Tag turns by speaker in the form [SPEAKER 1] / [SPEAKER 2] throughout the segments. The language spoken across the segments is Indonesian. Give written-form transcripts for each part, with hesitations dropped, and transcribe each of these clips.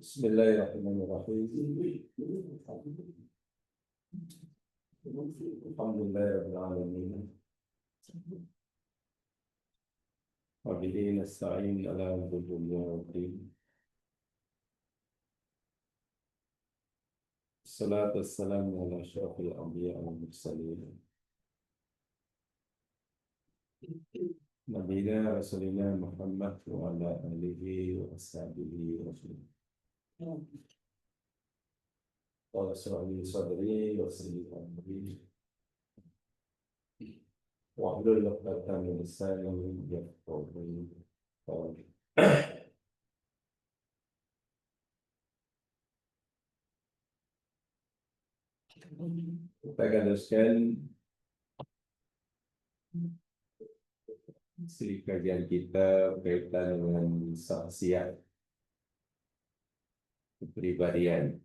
[SPEAKER 1] Bismillahirrahmanirrahim. Alhamdulillahirabbil alamin. Wa bihi nasta'in ala umuri dunya waddin. Salatu wassalamu ala asyrafil anbiya wal mursalin. Nabiyina Rasulina Muhammad wa ala alihi wa ashabihi wa sallam. Qala sa'ali sadri wa salli amri wa hlul 'uqdatam min lisani yafqahu qawli. Kita akan teruskan siri kajian kita berkaitan dengan saksiat kepribadian,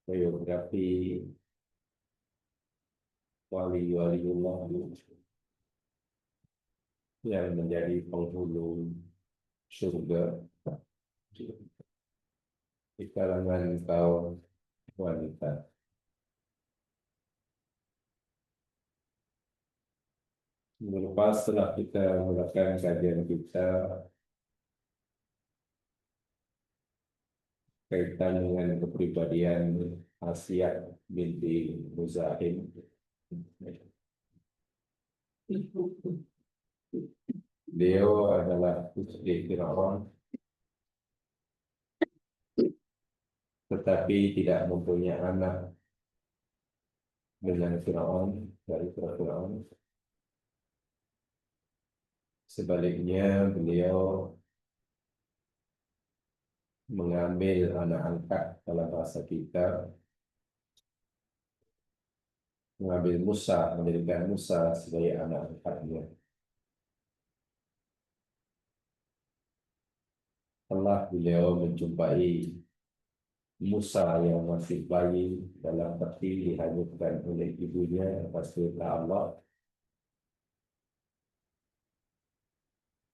[SPEAKER 1] biografi wali-waliullah yang menjadi penghulu surga di kalangan kaum wanita. Minggu lepas setelah kita melakukan kajian kita kaitan dengan kepribadian Asiyah binti Muzahim, beliau adalah putri Firaun tetapi tidak mempunyai anak dengan Firaun, dari Firaun. Sebaliknya beliau mengambil anak angkat dalam bahasa kita, mengambil Musa, menjadikan Musa sebagai anak angkatnya. Setelah beliau menjumpai Musa yang masih bayi dalam peti dihanyutkan oleh ibunya atas perintah Allah,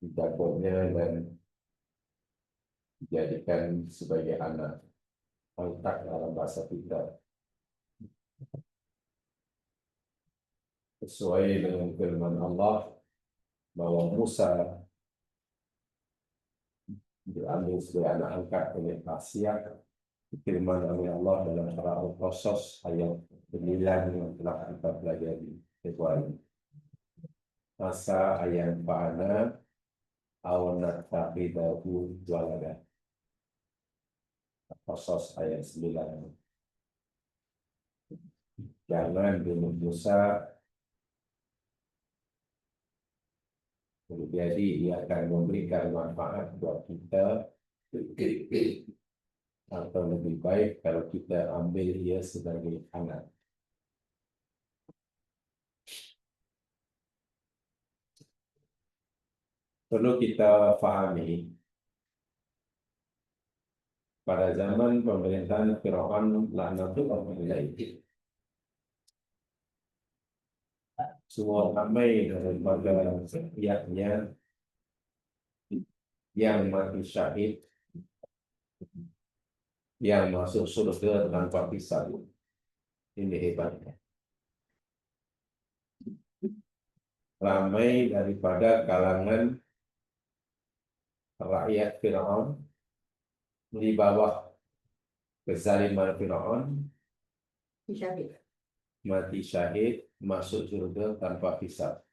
[SPEAKER 1] didapurnya dan dijadikan sebagai anak angkat dalam bahasa kita. Sesuai dengan firman Allah bahwa Musa diambil sebagai anak angkat oleh Asiyah, firman oleh Allah dalam surah Al-Qasas ayat 9 yang telah kita pelajari kemarin. Masa ayat fa'ana awanat taqidahu walada. Al-Qasas ayat 9. Jangan bunuh Musa, jadi dia akan memberikan manfaat buat kita, atau lebih baik kalau kita ambil dia sebagai anak. Perlu kita fahami, pada zaman pemerintahan Firaun laknatullah alaihi, semua ramai daripada rakyatnya yang mati syahid, yang masuk surga tanpa hisab. Ini hebatnya. Ramai daripada kalangan rakyat Firaun di bawah kezaliman Firaun mati syahid, masuk surga tanpa hisab.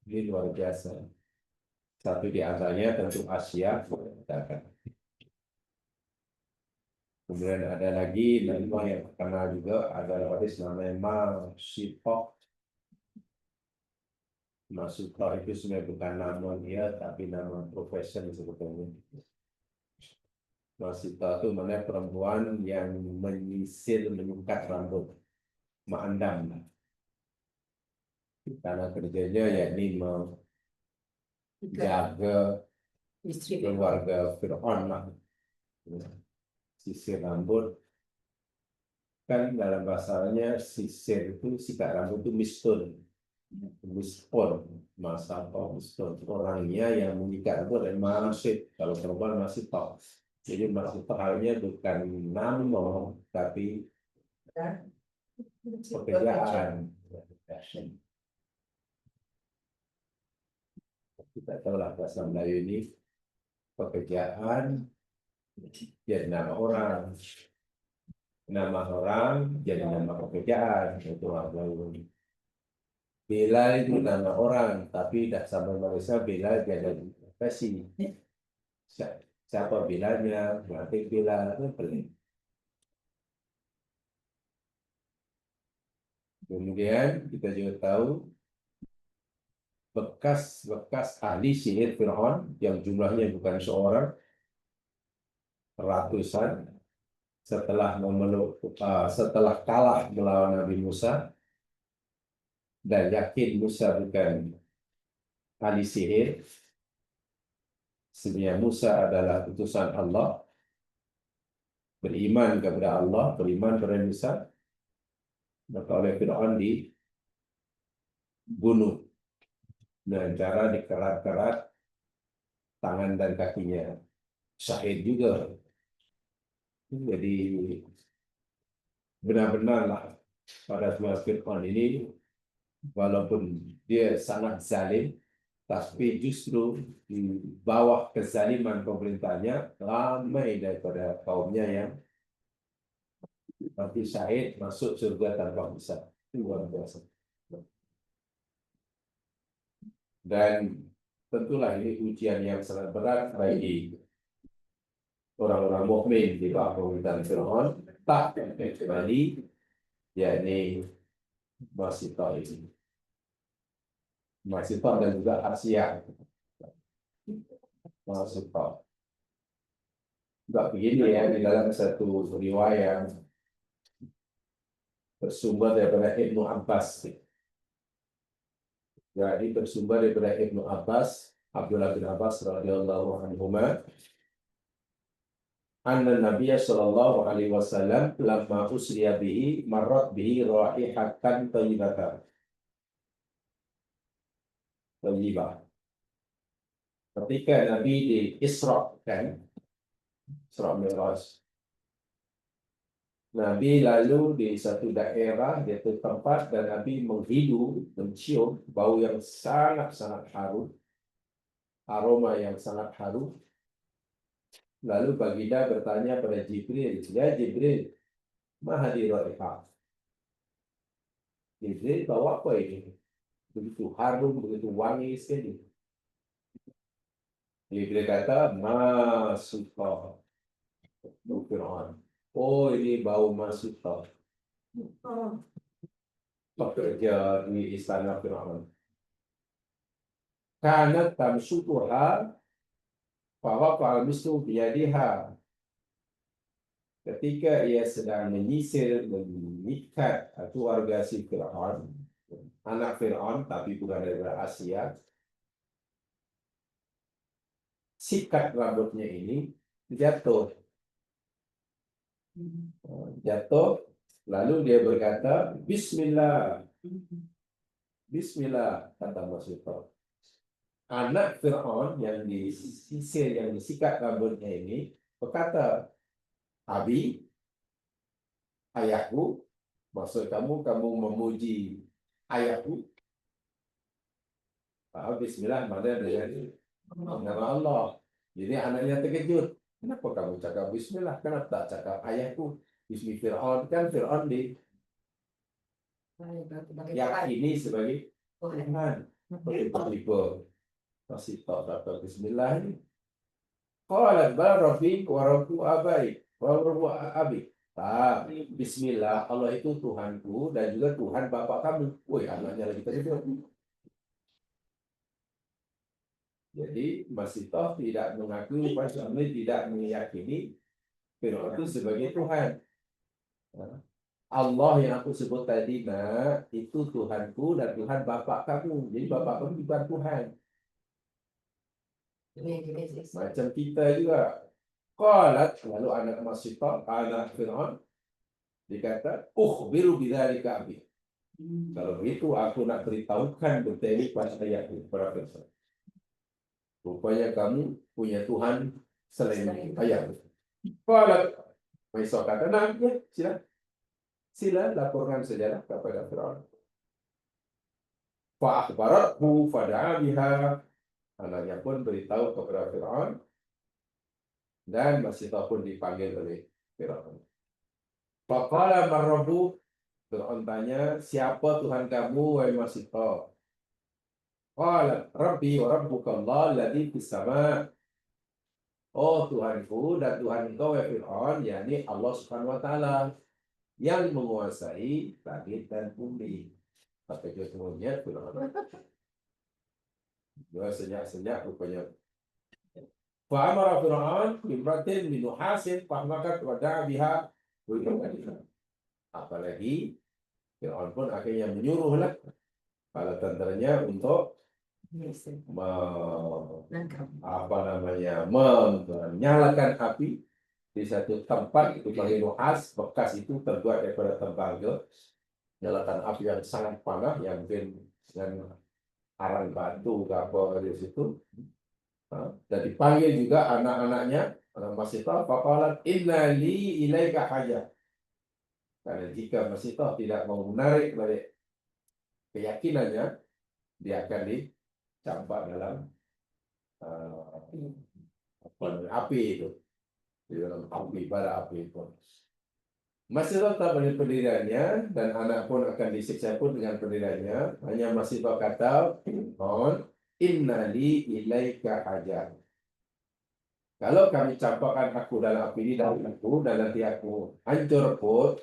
[SPEAKER 1] Ini luar biasa. Satu di antaranya tentu Asiyah. Kemudian ada lagi nama yang terkenal juga, ada hadis namanya Masyiqah. Masyiqah itu sebenarnya bukan nama dia, tapi nama profesion sebetulnya. Masyiqah itu mana perempuan yang menyisir, menyukat rambut, ma'andam. Karena kerjanya yakni menjaga keluarga Fir'aun lah. Sisir rambut, kan dalam bahasanya sisir itu, sikat rambut itu mistun. Mispon, masa atau mispon orangnya yang menikah itu adalah masih, kalau perempuan masih top. Jadi masih halnya bukan nama, tapi pekerjaan. Kita tahu lah bahasa Melayu ini pekerjaan jadi nama orang jadi nama pekerjaan itu Melayu. Bela itu nama orang, tapi dah sampai Malaysia Bela jadi profesi. Siapa bilanya, berarti bila itu pelik. Kemudian kita juga tahu bekas ahli sihir Fir'aun yang jumlahnya bukan seorang, ratusan, setelah kalah melawan Nabi Musa dan yakin Musa bukan ahli sihir, sebenarnya Musa adalah utusan Allah, beriman kepada Allah, beriman kepada Musa, maka oleh Fir'aun dibunuh dengan cara dikerat-kerat tangan dan kakinya. Syahid juga. Jadi benar-benarlah pada semua Fir'aun ini, walaupun dia sangat zalim, tapi justru di bawah kezaliman pemerintahnya ramai daripada kaumnya yang mati syahid masuk surga tanpa hisab. Itu luar biasa. Dan tentulah ini ujian yang sangat berat bagi orang-orang mukmin di bawah pemerintahan Fir'aun, tak kecuali yakni Masita ini. Masita dan juga Asia. Masita. Juga begini ya, di dalam satu riwayat bersumber daripada Ibnu Abbas. Jadi bersumber daripada Ibnu Abbas, Abdullah bin Abbas radhiyallahu anhuma, anna Nabiya sallallahu alaihi wasallam lamma usriya bihi marrat bihi raihatan thayyibatan. Thayyibah. Ketika Nabi diisrakan, Isra Mi'raj, Nabi lalu di satu daerah, di satu tempat, dan Nabi menghidu, mencium bau yang sangat-sangat harum, aroma yang sangat harum. Lalu baginda bertanya pada Jibril, ya Jibril, ma hadhihi raihah? Jibril, bawa apa ini? Begitu harum, begitu wangi sekali. Jibril kata, ma suqa Fir'aun. Oh, ini bau Masita. Pekerja di istana Fir'aun. Kanat tamsutuha fawaqa'al mislu biyadiha. Ketika ia sedang menyisir, mengikat keluarga si Fir'aun, anak Fir'aun tapi bukan dari Asia, sikat rambutnya ini jatuh. Jatuh, lalu dia berkata, Bismillah. Bismillah, kata Masita. Anak Fir'aun yang disisir, yang disikat rambutnya ini berkata, Abi, ayahku, maksud kamu memuji ayahku. Bismillah mana dengan nama Allah. Jadi anaknya terkejut. Kenapa kamu cakap Bismillah? Kenapa tak cakap ayahku? Bismillah Fir'aun, kan Fir'aun yakini sebagai Tuhan. Tiba-tiba masih tak kata Bismillah ini. Qalat bal rabbik wa rabbu abaik wa rabbu abi. Bismillah, Allah itu Tuhanku dan juga Tuhan bapak kamu. Woi, anaknya lagi terkejut. Jadi Masita tidak mengakui, Masita tidak meyakini Fir'aun itu sebagai Tuhan. Allah yang aku sebut tadi, nak, itu Tuhanku dan Tuhan bapak kamu. Jadi bapak kamu bukan Tuhan. Macam kita juga. Qalat, lalu anak Masita, anak Fir'aun, dikata, ukhbiru bidzalika abi. Kalau begitu aku nak beritahukan benda ini pada para Fir'aun. Rupanya kamu punya Tuhan selain ayah. Kalau Maisah kata, nah, ya, sila laporkan sejarah kepada Fir'aun. Fa'akhbarathu fada'a biha. Anaknya pun beritahu kepada Fir'aun dan Masitah pun dipanggil oleh Fir'aun. Faqala marrabu. Fir'aun tanya, siapa Tuhan kamu, wahai Masitah? Qala Rabbi wa rabbuka Allah alladhi fis sama'. Oh Tuhanku dan Tuhan engkau wahai Fir'aun, yakni Allah Subhanahu wa taala yang menguasai langit dan bumi. Pakai semuanya Fir'aun. Dua senyap-senyap rupanya. Fa'amara Fir'aun bimratin min nuhasin fahmakat wada'a biha. Apalagi Fir'aun pun akhirnya menyuruhlah para tentaranya untuk menyalakan api di satu tempat itu bagi nuhas. Bekas itu terbuat daripada tembaga. Nyalakan api yang sangat panas yang mungkin dengan arang batu ke apa di situ. Dan dipanggil juga anak-anaknya, anak Masitah, faqalat inna li ilaika hajah. Karena jika Masitah tidak mau menarik balik keyakinannya, dia akan dicampak dalam api itu, di dalam api, bara api itu. Masitah tak beri pendiriannya, dan anak pun akan disiksa pun dengan pendiriannya. Hanya Masitah kata, inna li ilaika hajah. Kalau kami campakkan aku dalam api ini dan nanti aku hancur pun,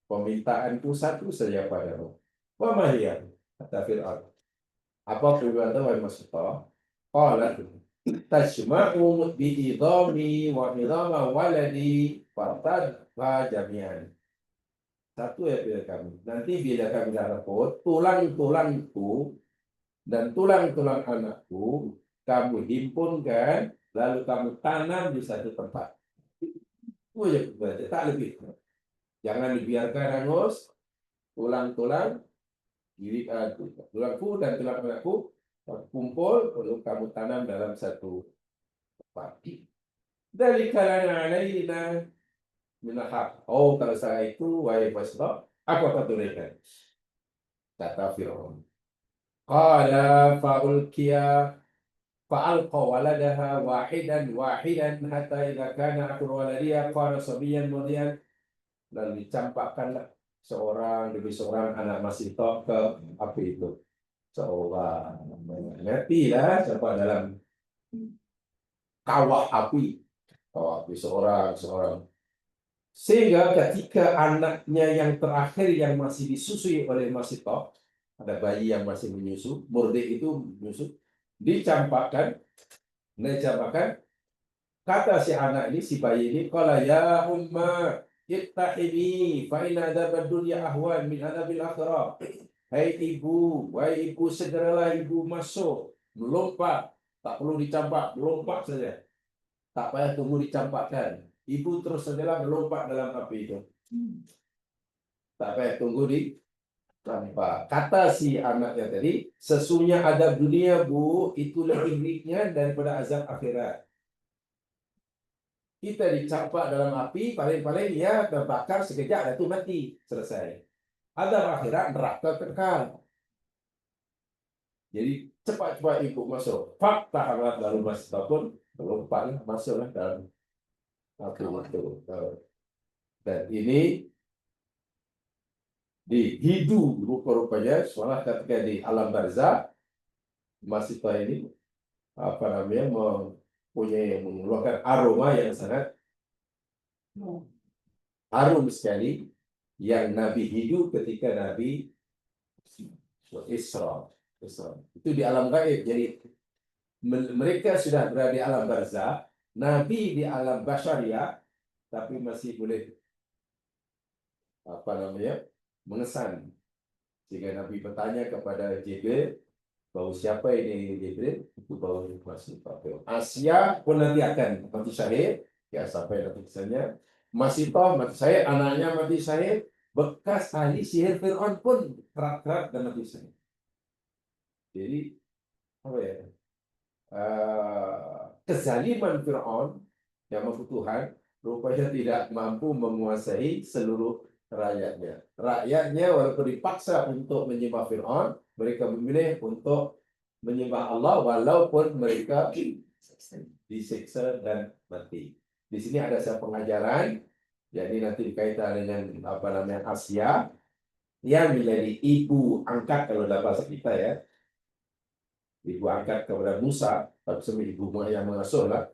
[SPEAKER 1] permintaanku satu saja padamu. Wa mahiyah, kata Fir'aun. Apa permintaan wahai Masitah? Qala tajma'u bi'idhami wa idhama waladi fartadha jami'an. Satu ya bila kami. Nanti bila kami dah repot, tulang-tulangku dan tulang-tulang anakku kamu himpunkan, lalu kamu tanam di satu tempat. Itu aja berarti, tak lebih. Jangan dibiarkan hangus. Tulang-tulang tulangku dan tulang anakku kumpul lalu kamu tanam dalam satu tempat. Dari kalangan alaina minahak. Oh, kalau saya itu wahai Masitah, aku akan tunaikan. Kata Fir'aun. Qala fa'ulkiya fa'alqa waladaha wahidan hatta idza kana akhir waladiha qala sabiyan mudhiyan. Lalu dicampakkanlah seorang demi seorang anak Masitah ke api itu. Seorang matilah sampai dalam kawah api. Kawah api seorang. Sehingga ketika anaknya yang terakhir yang masih disusui oleh Masitah, ada bayi yang masih menyusu, murdi itu menyusu, dicampakkan, kata si anak ini, si bayi ini, qala ya umma ittahimi fa inna adzabad dunya ahwan min adzabil akhirah. Hai ibu, wahai ibu, segeralah ibu masuk, melompat, tak perlu dicampak, melompat saja. Tak payah tunggu dicampakkan. Ibu terus sajalah melompat dalam api itu. Tak payah tunggu dicampak. Kata si anaknya tadi, sesungguhnya azab dunia, Bu, itu lebih ringan daripada azab akhirat. Kita dicampak dalam api, paling-paling ya terbakar sekejap, dan itu mati. Selesai. Azab akhirat, neraka kekal. Jadi cepat-cepat ibu masuk. Fakta amat lalu Masitah pun melompat masuklah dalam api itu. Dan ini dihidu rupa-rupanya seolah ketika di alam barzah, Masitah ini mempunyai mengeluarkan aroma yang sangat harum sekali yang Nabi hidup ketika Nabi Isra. Itu di alam gaib. Jadi mereka sudah berada di alam barzah, Nabi di alam basyariah, tapi masih boleh mengesan. Sehingga Nabi bertanya kepada Jibril, bau siapa ini Jibril? Itu bau Masitah. Asia pun nanti akan mati syahid. Ya, sampai nanti misalnya Masitah mati syahid, anaknya mati syahid, bekas ahli sihir Fir'aun pun kerap-kerap dan Nabi Musa. Jadi apa ya? Kezaliman Fir'aun yang mampu Tuhan rupanya tidak mampu menguasai seluruh rakyatnya. Rakyatnya walaupun dipaksa untuk menyembah Fir'aun, mereka memilih untuk menyembah Allah walaupun mereka disiksa dan mati. Di sini ada satu pengajaran, jadi nanti berkaitan dengan apa namanya Asia yang menjadi ibu angkat kalau dalam bahasa kita ya, ibu angkat kepada Musa, tapi sebenarnya ibu yang mengasuh lah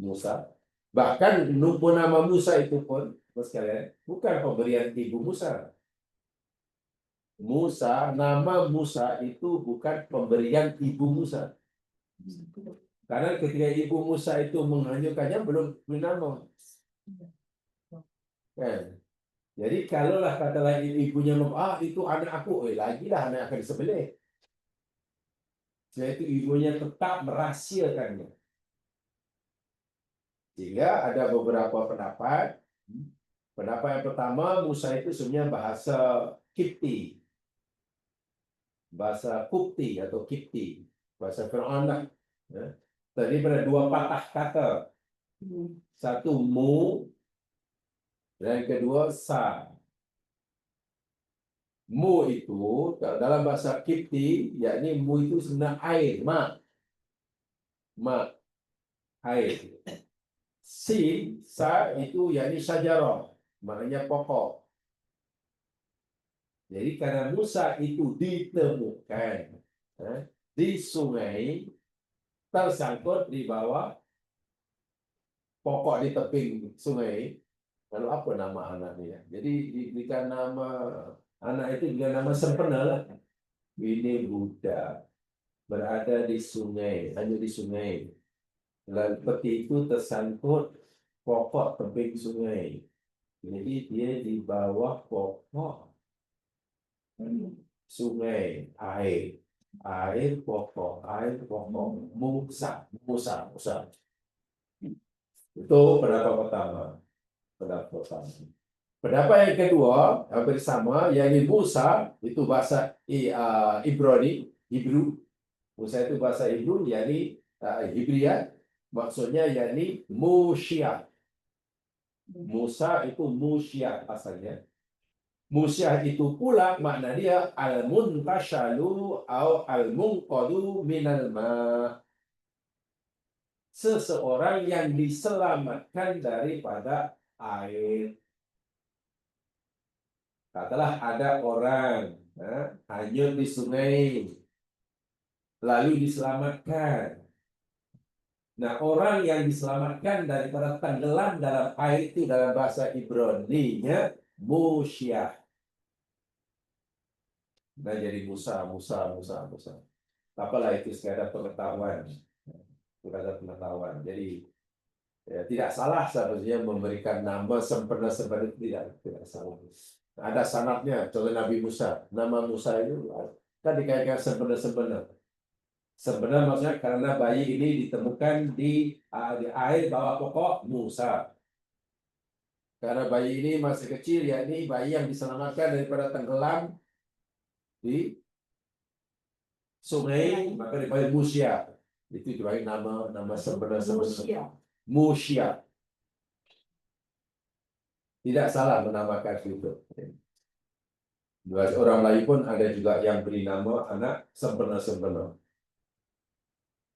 [SPEAKER 1] Musa. Bahkan nama Musa itu pun, sekalian, bukan pemberian ibu Musa. Nama Musa itu bukan pemberian ibu Musa. Karena ketika ibu Musa itu menghanyutkannya belum nama. Kan? Jadi kalaulah katalah ibunya itu anak aku, lagi lah anak akan disembelih. Sebab itu ibunya tetap merahsiakannya. Sehingga ada beberapa pendapat. Pendapat yang pertama, Musa itu sebenarnya bahasa Kipti. Bahasa Kupti atau Kipti. Bahasa Fir'aun lah. Tadi pada dua patah kata. Satu mu, dan kedua sa. Mu itu, dalam bahasa Kipti, yakni mu itu sebenarnya air, ma. Ma, air. Sin, sa itu yakni syajarah, maknanya pokok. Jadi karena Musa itu ditemukan di sungai, tersangkut di bawah pokok di tebing sungai, lalu apa nama anaknya? Jadi diberikan nama anak itu juga nama sempurna lah. Ini budak berada di sungai, hanya di sungai. Lalu peti itu tersangkut pokok tebing sungai. Jadi dia di bawah pokok sungai, air pokok, Musa. Itu pendapat pertama. Pendapat yang kedua hampir sama, yakni Musa itu bahasa Ibrani, Hebrew. Musa itu bahasa Hebrew, yakni Hibria. Maksudnya yakni Musyiah. Musa itu Musyiah asalnya. Musyiah itu pula makna dia al-muntashalu atau al-munqadu minal ma'. Seseorang yang diselamatkan daripada air. Katalah ada orang hanyut di sungai, lalu diselamatkan. Nah, orang yang diselamatkan daripada tenggelam dalam air itu dalam bahasa Ibrani-nya Musyiah. Nah, jadi Musa. Apalah itu sekadar pengetahuan. Jadi tidak salah seharusnya memberikan nama sempurna seperti tidak salah. Ada sanadnya, contoh Nabi Musa. Nama Musa itu kan dikaitkan sempurna. Sebenarnya maksudnya karena bayi ini ditemukan di air bawah pokok Musa. Karena bayi ini masih kecil, yakni bayi yang diselamatkan daripada tenggelam di sungai, maka dipanggil Musya. Itu dipanggil nama sebenarnya Musya. Tidak salah menamakan itu. Orang lain pun ada juga yang beri nama anak sempurna.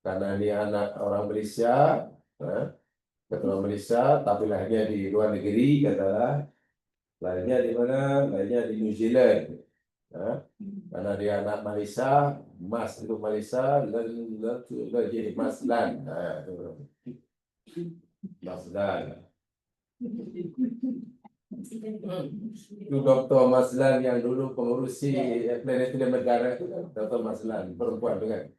[SPEAKER 1] Karena ini anak orang Malaysia, keturunan Malaysia, tapi lahirnya di luar negeri, katalah. Lahirnya di mana? Lahirnya di New Zealand. Karena dia anak Malaysia, Mas itu Malaysia, jadi Maslan. Maslan. Itu Dr. Maslan yang dulu pengurusi Planetarium Negara itu kan, Dr. Maslan, perempuan dengan.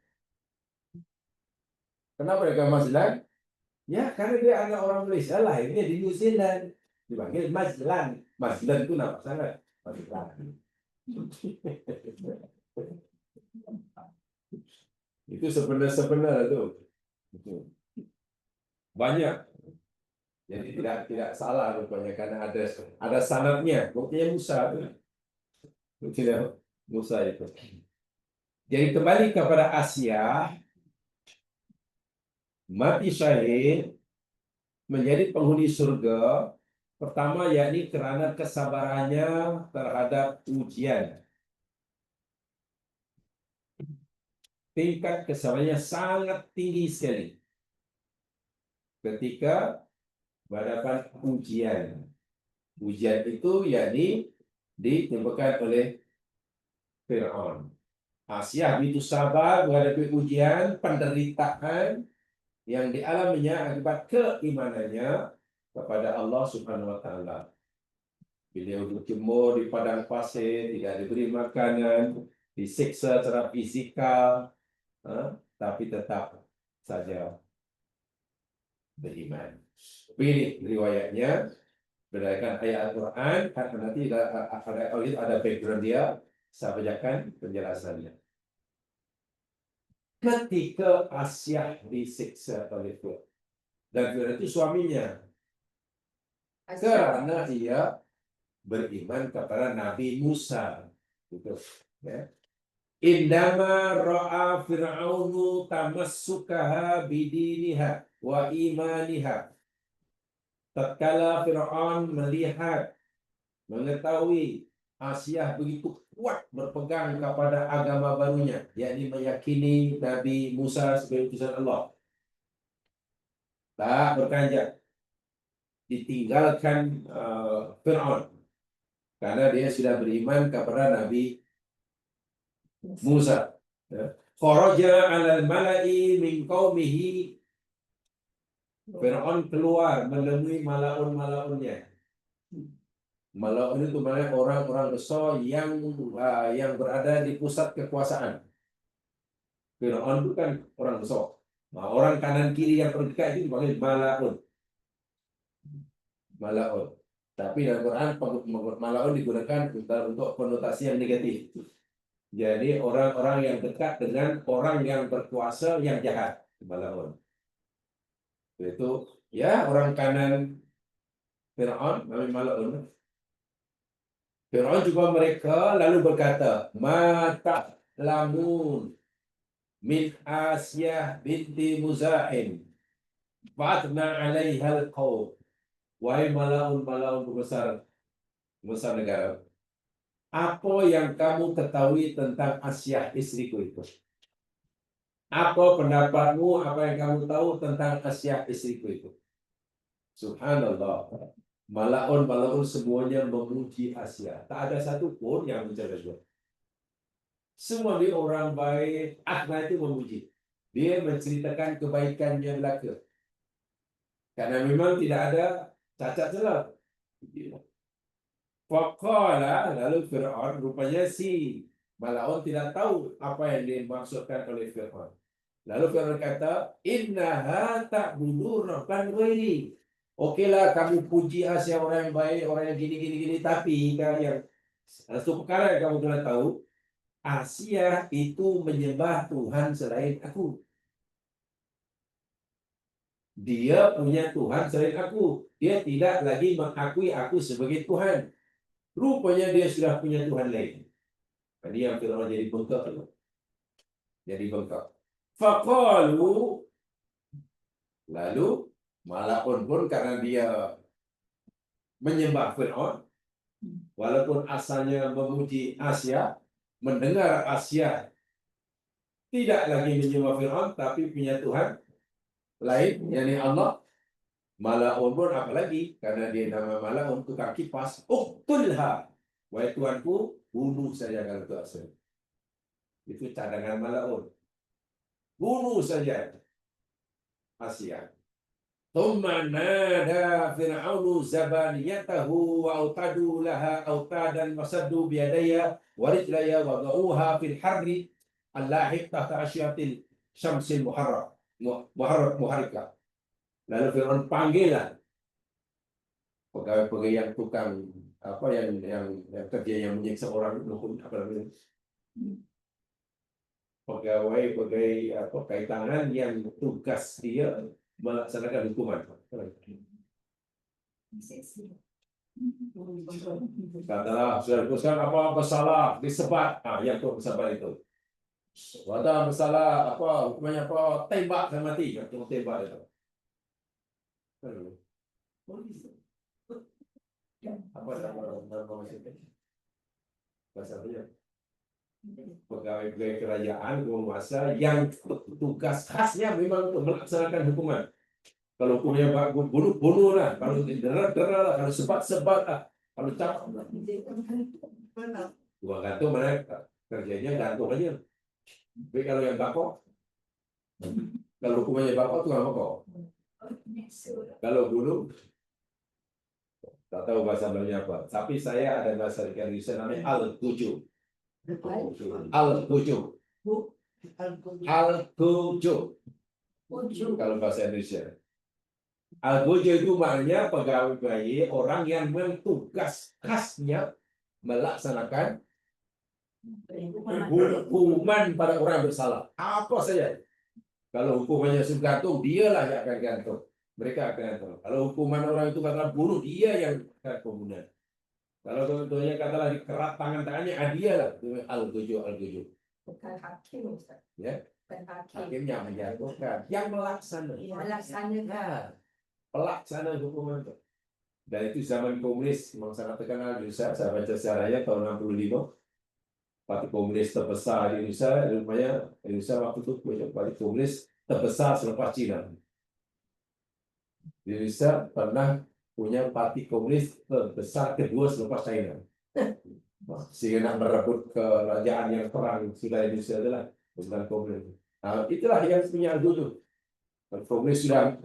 [SPEAKER 1] Kenapa dia Maslan? Ya, karena dia anak orang Malaysia, lahirnya di New Zealand. Dipanggil Maslan. Maslan itu nama sana. Maslan. Itu sebenarnya itu banyak. Jadi tidak salah rupanya karena ada sanadnya. Buktinya Musa itu. Buktinya Musa itu. Jadi kembali kepada Asia, mati syahid menjadi penghuni surga pertama yakni kerana kesabarannya terhadap ujian. Tingkat kesabarannya sangat tinggi sekali ketika berhadapan ujian. Ujian itu yakni ditimbulkan oleh Fir'aun. Asia begitu sabar menghadapi ujian, penderitaan yang dialaminya akibat keimanannya kepada Allah Subhanahu wa taala. Beliau berjemur di padang pasir, tidak diberi makanan, disiksa secara fisikal, tapi tetap saja beriman. Pilih riwayatnya berdasarkan ayat Al-Quran, karena nanti ada background dia, saya bacakan penjelasannya. Ketika Asia disiksa oleh Fir'aun, dan Fir'aun itu suaminya, karena ia beriman kepada Nabi Musa. Gitu, ya. Indama ra'a Fir'aunu tamassukaha bidiniha wa imaniha. Tatkala Fir'aun melihat, mengetahui Asia begitu kuat berpegang kepada agama barunya, yakni meyakini Nabi Musa sebagai utusan Allah, tak berkanjak, ditinggalkan Fir'aun karena dia sudah beriman kepada Nabi Musa. Kharaja 'alal mala'i min qaumihi. Fir'aun keluar menemui malaun-malaunnya. Malaun itu maknanya orang-orang besar yang berada di pusat kekuasaan. Fir'aun itu kan orang besar. Nah, orang kanan kiri yang terdekat itu dipanggil malaun. Malaun. Tapi dalam Quran malaun digunakan untuk konotasi yang negatif. Jadi orang-orang yang dekat dengan orang yang berkuasa yang jahat, malaun. Itu ya orang kanan Fir'aun, namanya malaun. Fir'aun juga mereka lalu berkata, "Mata lamun min Asyah binti Muza'in, fatna 'alaiha al-qaum." Wahai malaun-malaun besar negara, apa yang kamu ketahui tentang Asyah istriku itu? Apa pendapatmu, apa yang kamu tahu tentang Asyah istriku itu? Subhanallah. Malaun semuanya memuji Asia. Tak ada satu pun yang mencela dia. Semua dia orang baik. Akhna itu memuji. Dia menceritakan kebaikannya belaka. Karena memang tidak ada cacat celah. Faqala, lalu Fir'aun, rupanya si Malaun tidak tahu apa yang dimaksudkan oleh Fir'aun. Lalu Fir'aun kata, "Innaha ta'budu rabban ghairi." Okeylah kamu puji Asia orang yang baik, orang yang gini, tapi yang satu perkara yang kamu kena tahu, Asia itu menyembah Tuhan selain aku. Dia punya Tuhan selain aku. Dia tidak lagi mengakui aku sebagai Tuhan. Rupanya dia sudah punya Tuhan lain. Jadi yang Fir'aun jadi bengkak. Jadi bengkak. Faqalu, lalu Malaun pun karena dia menyembah Fir'aun, walaupun asalnya memuji Asia, mendengar Asia tidak lagi menyembah Fir'aun, tapi punya Tuhan lain, yakni Allah. Malaun pun apalagi, karena dia nama Malaun, tukang kipas, uqtulha. Wahai Tuanku, bunuh saja kalau itu asal. Itu cadangan Malaun. Bunuh saja Asia. Thumma nada Fir'aunu zabaniyatahu wa autadu laha autadan wasaddu biyadaya wa rijlaya wa da'uha fil harri allahiq tahta asyatil syamsil muharrika. Lalu Fir'aun panggillah pegawai-pegawai yang tukang yang kerja yang menyiksa orang, apa namanya, pegawai kaitangan yang tugas dia melaksanakan hukuman. Katalah, sudah dipuskan apa bersalah, disebat. Yang tu bersabar itu. Wadah bersalah, apa hukumannya apa? Tembak dan mati. Yang tembak itu. Apa dalam maksudnya? Bahasa dia. Pegawai-pegawai kerajaan, penguasa yang tugas khasnya memang untuk melaksanakan hukuman. Kalau hukumnya bunuh, bunuh lah. Kalau dera, dera lah. Kalau sebat, sebat lah. Kalau cakap, dua gantung mereka. Kerjanya gantung aja. Tapi kalau yang bakok, kalau hukumannya bakok, itu nggak bakok. Kalau bunuh, tak tahu bahasa Belanda apa. Tapi saya ada bahasa Indonesia namanya al-tuju. Al-tuju. Al-tuju. Kalau bahasa Indonesia. Al-Gojo itu maknanya pegawai orang yang memang tugas khasnya melaksanakan hukuman pada orang bersalah. Apa saja. Kalau hukumannya sudah gantung, dialah yang akan gantung. Mereka akan gantung. Kalau hukuman orang itu katalah bunuh, dia yang akan pembunuhan. Kalau contohnya katalah dikerat tangan-tangannya, dialah Al-Gojo, Al-Gojo.
[SPEAKER 2] Bukan hakim, Ustaz.
[SPEAKER 1] Ya.
[SPEAKER 2] Bukan hakim.
[SPEAKER 1] Hakimnya menjatuhkan, yang melaksanakan. Pelaksana hukuman itu. Dan itu zaman komunis memang sangat terkenal di Indonesia. Saya baca sejarahnya tahun 65. Parti komunis terbesar di Indonesia. Rupanya Indonesia waktu itu parti komunis terbesar selepas Cina. Di Indonesia pernah punya parti komunis terbesar kedua selepas China. Sehingga nak merebut kerajaan yang perang sudah Indonesia adalah bukan komunis. Nah, itulah yang punya dulu. Komunis sudah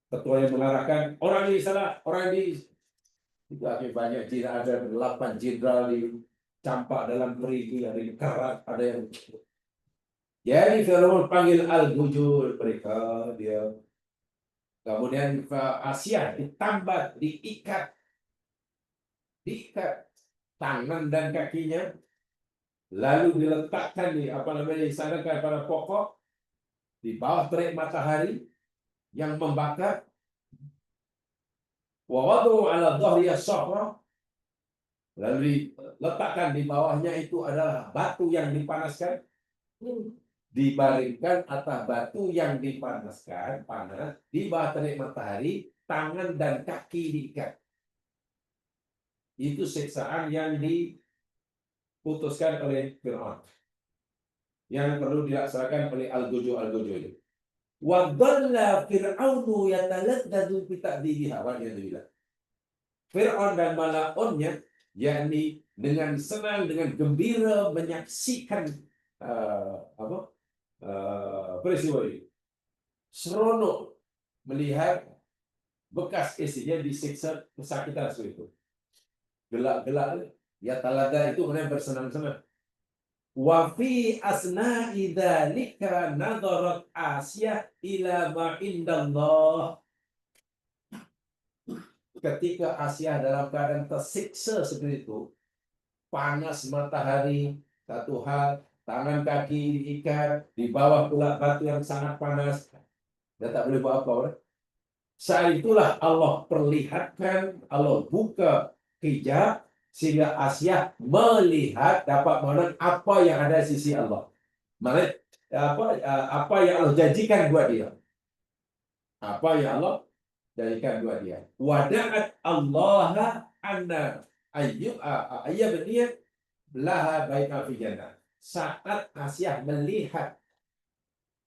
[SPEAKER 1] ketua yang mengarahkan orang ini salah, orang ini juga banyak jenderal, ada 8 jenderal dicampak dalam perigi, ada yang karat, ada yang jadi Firaun panggil Al-Bujur mereka dia. Kemudian Asia ditambah, diikat tangan dan kakinya, lalu diletakkan di disandangkan pada pokok di bawah terik matahari yang membakar. Wa wadu ala dhahriya sahra, lalu diletakkan di bawahnya itu adalah batu yang dipanaskan, dibaringkan atas batu yang dipanaskan panas di bawah terik matahari, tangan dan kaki diikat. Itu siksaan yang diputuskan oleh Firaun yang perlu dilaksanakan oleh Al-Gojo itu. Wa dhalla fir'aunu yataladdadu bi ta'dibiha wa yadillah. Fir'aun dan malaunnya yakni dengan senang, dengan gembira menyaksikan peristiwa ini. Seronok melihat bekas istrinya disiksa kesakitan seperti itu. Gelak-gelak ya talada itu benar bersenang-senang. Wa fi asna'i dzalika nadarat Asia ila ma indallah. Ketika Asia dalam keadaan tersiksa seperti itu, panas matahari satu hal, tangan kaki diikat, di bawah pula batu yang sangat panas, dia tak boleh buat apa. Saat itulah Allah perlihatkan, Allah buka hijab sehingga Asia melihat, dapat mengenal apa yang ada di sisi Allah. Mana apa yang Allah janjikan buat dia. Apa yang Allah janjikan buat dia. Wada'at Allah anna ayyabniyat laha baita fi jannah. Saat Asia melihat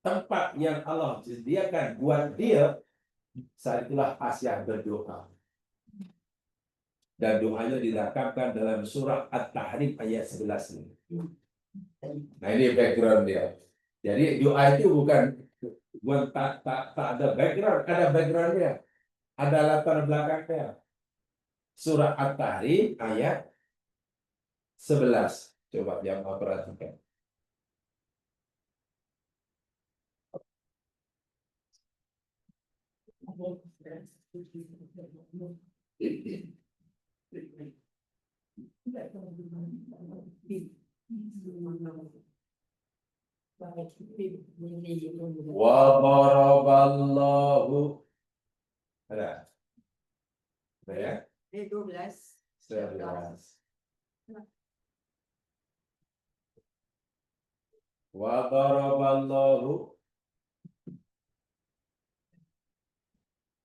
[SPEAKER 1] tempat yang Allah sediakan buat dia, saat itulah Asia berdoa. Dan doanya dirakamkan dalam surah At-Tahrim ayat 11 ini. Nah, ini background dia. Jadi doa itu bukan tak ada background, ada backgroundnya, ada latar belakangnya. Surah At-Tahrim ayat 11. Coba yang mau perhatikan. Wa daraballahu ada ya?
[SPEAKER 2] 12.
[SPEAKER 1] 11. Wa daraballahu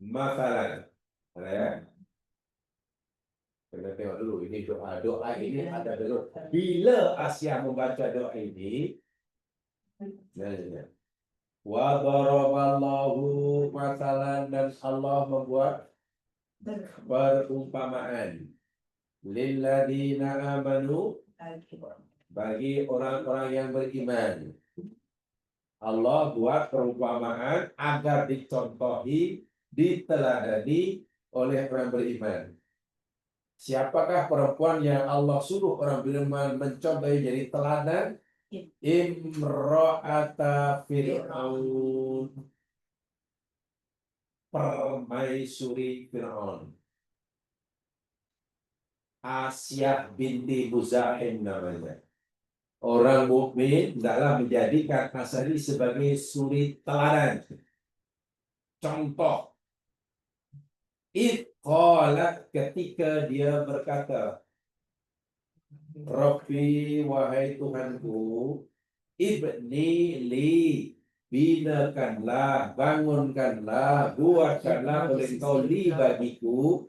[SPEAKER 1] mathalan. Ya. Kita tengok dulu ini doa. Doa ini ada dulu. Bila Asia membaca doa ini, wa daraballahu mathalan, dan Allah membuat perumpamaan lilladzina amanu, bagi orang-orang yang beriman. Allah buat perumpamaan agar dicontohi, diteladani oleh orang beriman. Siapakah perempuan yang Allah suruh orang beriman mencontohi jadi teladan? Imra'ata Fir'aun, permaisuri Fir'aun. Asyah binti Muzahim namanya. Orang mukmin hendaklah menjadikan Asari sebagai suri teladan, contoh. Qalat, ketika dia berkata, Rabbi, wahai Tuhanku, ibni li, binakanlah, bangunkanlah, buatkanlah oleh engkau li bagiku,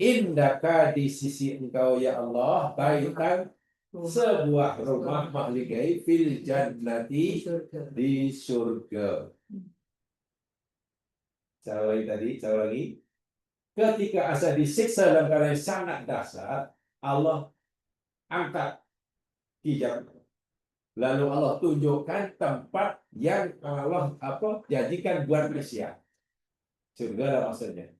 [SPEAKER 1] indaka di sisi engkau ya Allah, baitan, sebuah rumah mahligai fil jannati, di surga. Cara lagi. Ketika Asa disiksa dalam keadaan yang sangat dasar, Allah angkat hijab. Lalu Allah tunjukkan tempat yang Allah jadikan buat manusia. Surga lah maksudnya.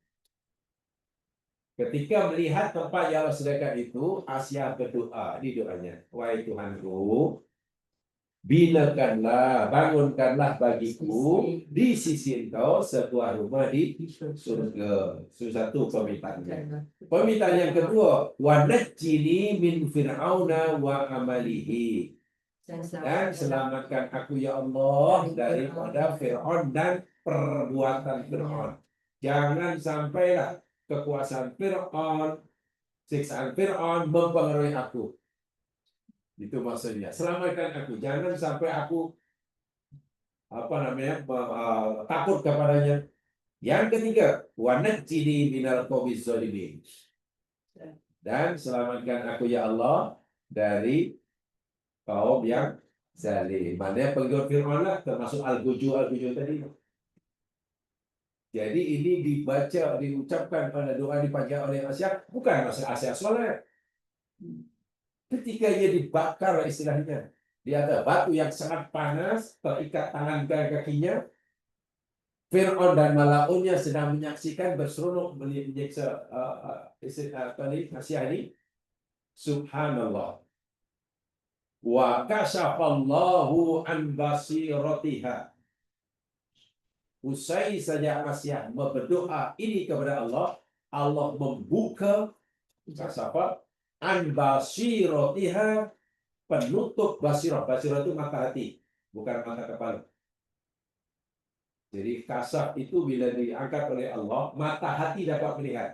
[SPEAKER 1] Ketika melihat tempat yang Allah sediakan itu, Asia berdoa di doanya, wahai Tuhanku, binakanlah, bangunkanlah bagiku di sisi engkau sebuah rumah di surga. Itu satu permintaannya. Permintaan yang kedua, wa najjini min fir'auna wa amalihi, dan selamatkan aku ya Allah daripada Fir'aun dan perbuatan Fir'aun. Jangan sampailah kekuasaan Fir'aun, siksaan Fir'aun mempengaruhi aku. Itu maksudnya. Selamatkan aku. Jangan sampai aku takut kepadanya. Yang ketiga, wa najjini minal qaumiz zalimin. Dan selamatkan aku ya Allah dari kaum yang zalim. Mana pengikut Fir'aun lah, termasuk al-guju tadi. Jadi ini diucapkan pada doa dipanjang oleh Asia, bukan masa Asia soleh. Ketika ia dibakar istilahnya, di atas batu yang sangat panas, terikat tangan dan kakinya, Fir'aun dan malaunnya sedang menyaksikan berseronok menyiksa Asia ini. Subhanallah. Wa kasyafallahu an basiratiha. Usai saja Asia berdoa ini kepada Allah, Allah membuka kasafah an basiratiha, penutup basirah. Basirah itu mata hati, bukan mata kepala. Jadi kasaf itu bila diangkat oleh Allah, mata hati dapat melihat.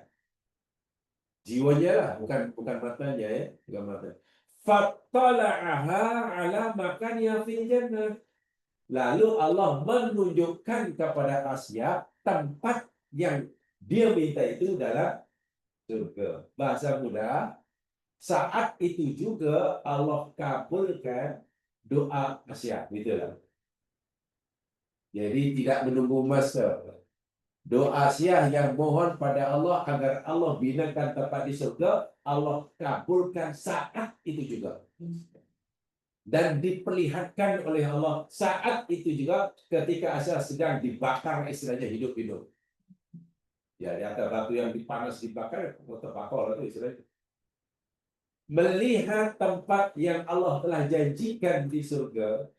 [SPEAKER 1] Jiwanya lah, bukan matanya ya, bukan mata. Fattala'aha ala makaniha fil jannah. Lalu Allah menunjukkan kepada Asia tempat yang dia minta itu dalam surga. Bahasa mudah, saat itu juga Allah kabulkan doa Asia, gitulah. Jadi tidak menunggu masa. Doa Asia yang mohon pada Allah agar Allah binakan tempat di surga, Allah kabulkan saat itu juga. Dan diperlihatkan oleh Allah saat itu juga ketika Asia sedang dibakar, istilahnya hidup-hidup. Ya, di atas batu yang dipanas dibakar, terbakar itu istilahnya. Melihat tempat yang Allah telah janjikan di surga,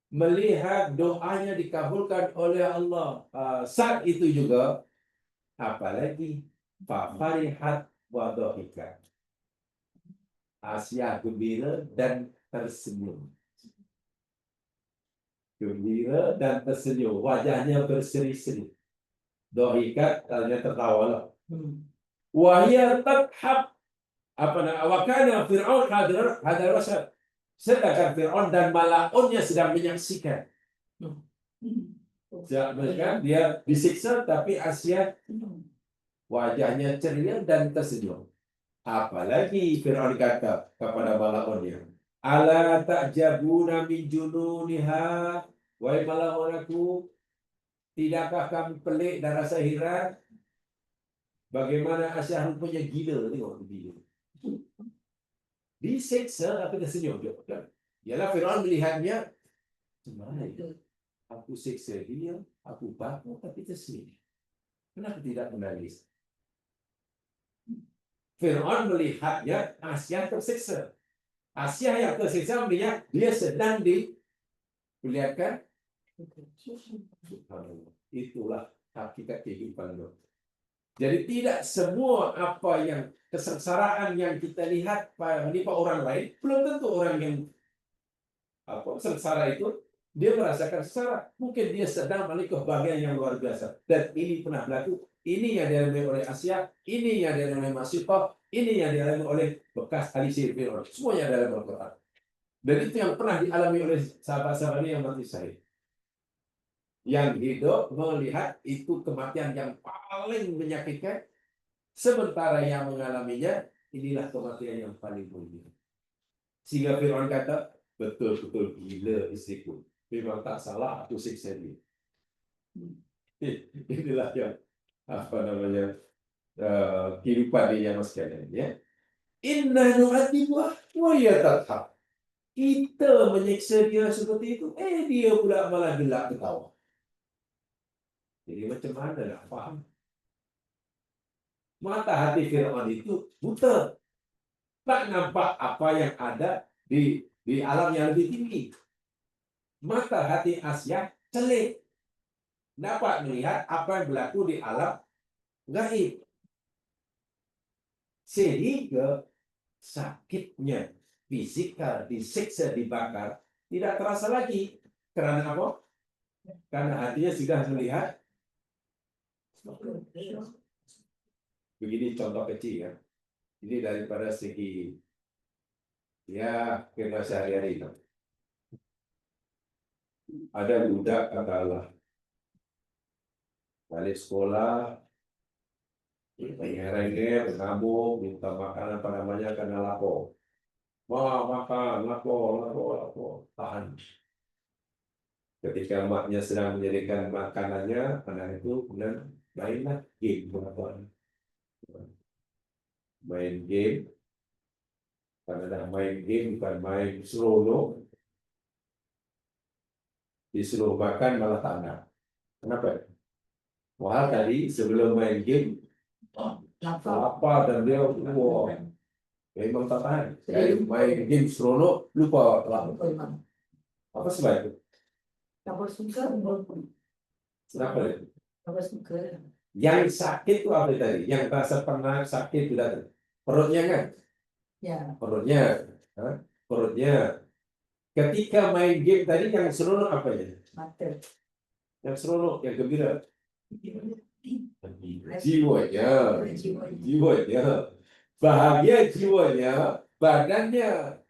[SPEAKER 1] melihat doanya dikabulkan oleh Allah saat itu juga, apalagi farihat wa dhahikat. Asia gembira dan tersenyum. Gembira dan tersenyum, wajahnya berseri-seri. Dhahikat, ternyata tertawa lah. Wahia tathab apa nama wakana Fir'aun hadar wasat. Sedangkan Fir'aun dan Malaunnya sedang menyaksikan. Mereka dia disiksa tapi Asia wajahnya ceria dan tersenyum. Apalagi Fir'aun kata kepada Malaunnya, ala ta'jabuna min jununiha, wahai Malaunku, tidakkah kamu pelik dan rasa heran bagaimana Asia rupanya gila. Tengok gila. Disiksa tapi tersenyum dia. Ialah Fir'aun melihatnya, gimana itu? Aku siksa dia, aku bakar tapi tersenyum. Kenapa tidak menangis? Fir'aun melihatnya Asia tersiksa. Asia yang tersiksa melihat dia sedang diperlihatkan. Itulah hakikat kehidupan. Jadi tidak semua apa yang kesengsaraan yang kita lihat menimpa orang lain, belum tentu orang yang sengsara itu dia merasakan sengsara. Mungkin dia sedang memiliki kebahagiaan yang luar biasa. Dan ini pernah berlaku. Ini yang dialami oleh Asia, ini yang dialami oleh Masifah, ini yang dialami oleh bekas ahli sihir Fir'aun. Semuanya dalam Al-Quran. Dan itu yang pernah dialami oleh sahabat-sahabat yang mati syahid. Yang hidup melihat itu kematian yang paling menyakitkan, sementara yang mengalaminya inilah kematian yang paling mulia. Sehingga Fir'aun kata, betul-betul gila istriku. Memang tak salah aku siksa dia. Inilah yang kehidupan dia yang sekalian. Ya. Inna nu'adibu wa yatathab. Kita menyiksa dia seperti itu, dia pula malah gelak ketawa. Jadi macam mana nak faham? Mata hati Fir'aun itu buta. Tak nampak apa yang ada di alam yang lebih tinggi. Mata hati Asia celik. Dapat melihat apa yang berlaku di alam gaib. Sehingga sakitnya fisikal, disiksa, dibakar, tidak terasa lagi. Karena apa? Karena hatinya sudah melihat. Begini contoh kecil ya. Ini daripada segi ya kehidupan sehari-hari. Ada budak katakanlah balik sekolah, pengen nabung, minta makanan apa namanya karena lapor. Wah makan, lapor, tahan. Ketika maknya sedang menjadikan makanannya, anak itu kemudian mainlah game. Main game, karena main game bukan main seronok, disuruh makan malah tanah. Kenapa? Wah tadi sebelum main game, lapar dan dia memang tak tahan. Jadi main game seronok, lupa lapar. Apa sebab itu? Kenapa? Yang sakit itu apa tadi? Yang rasa pernah sakit itu tadi. Perutnya kan? Ya. Perutnya. Ketika main game tadi yang seronok apa ya? Yang seronok, yang gembira. Jiwanya. Bahagia jiwanya, badannya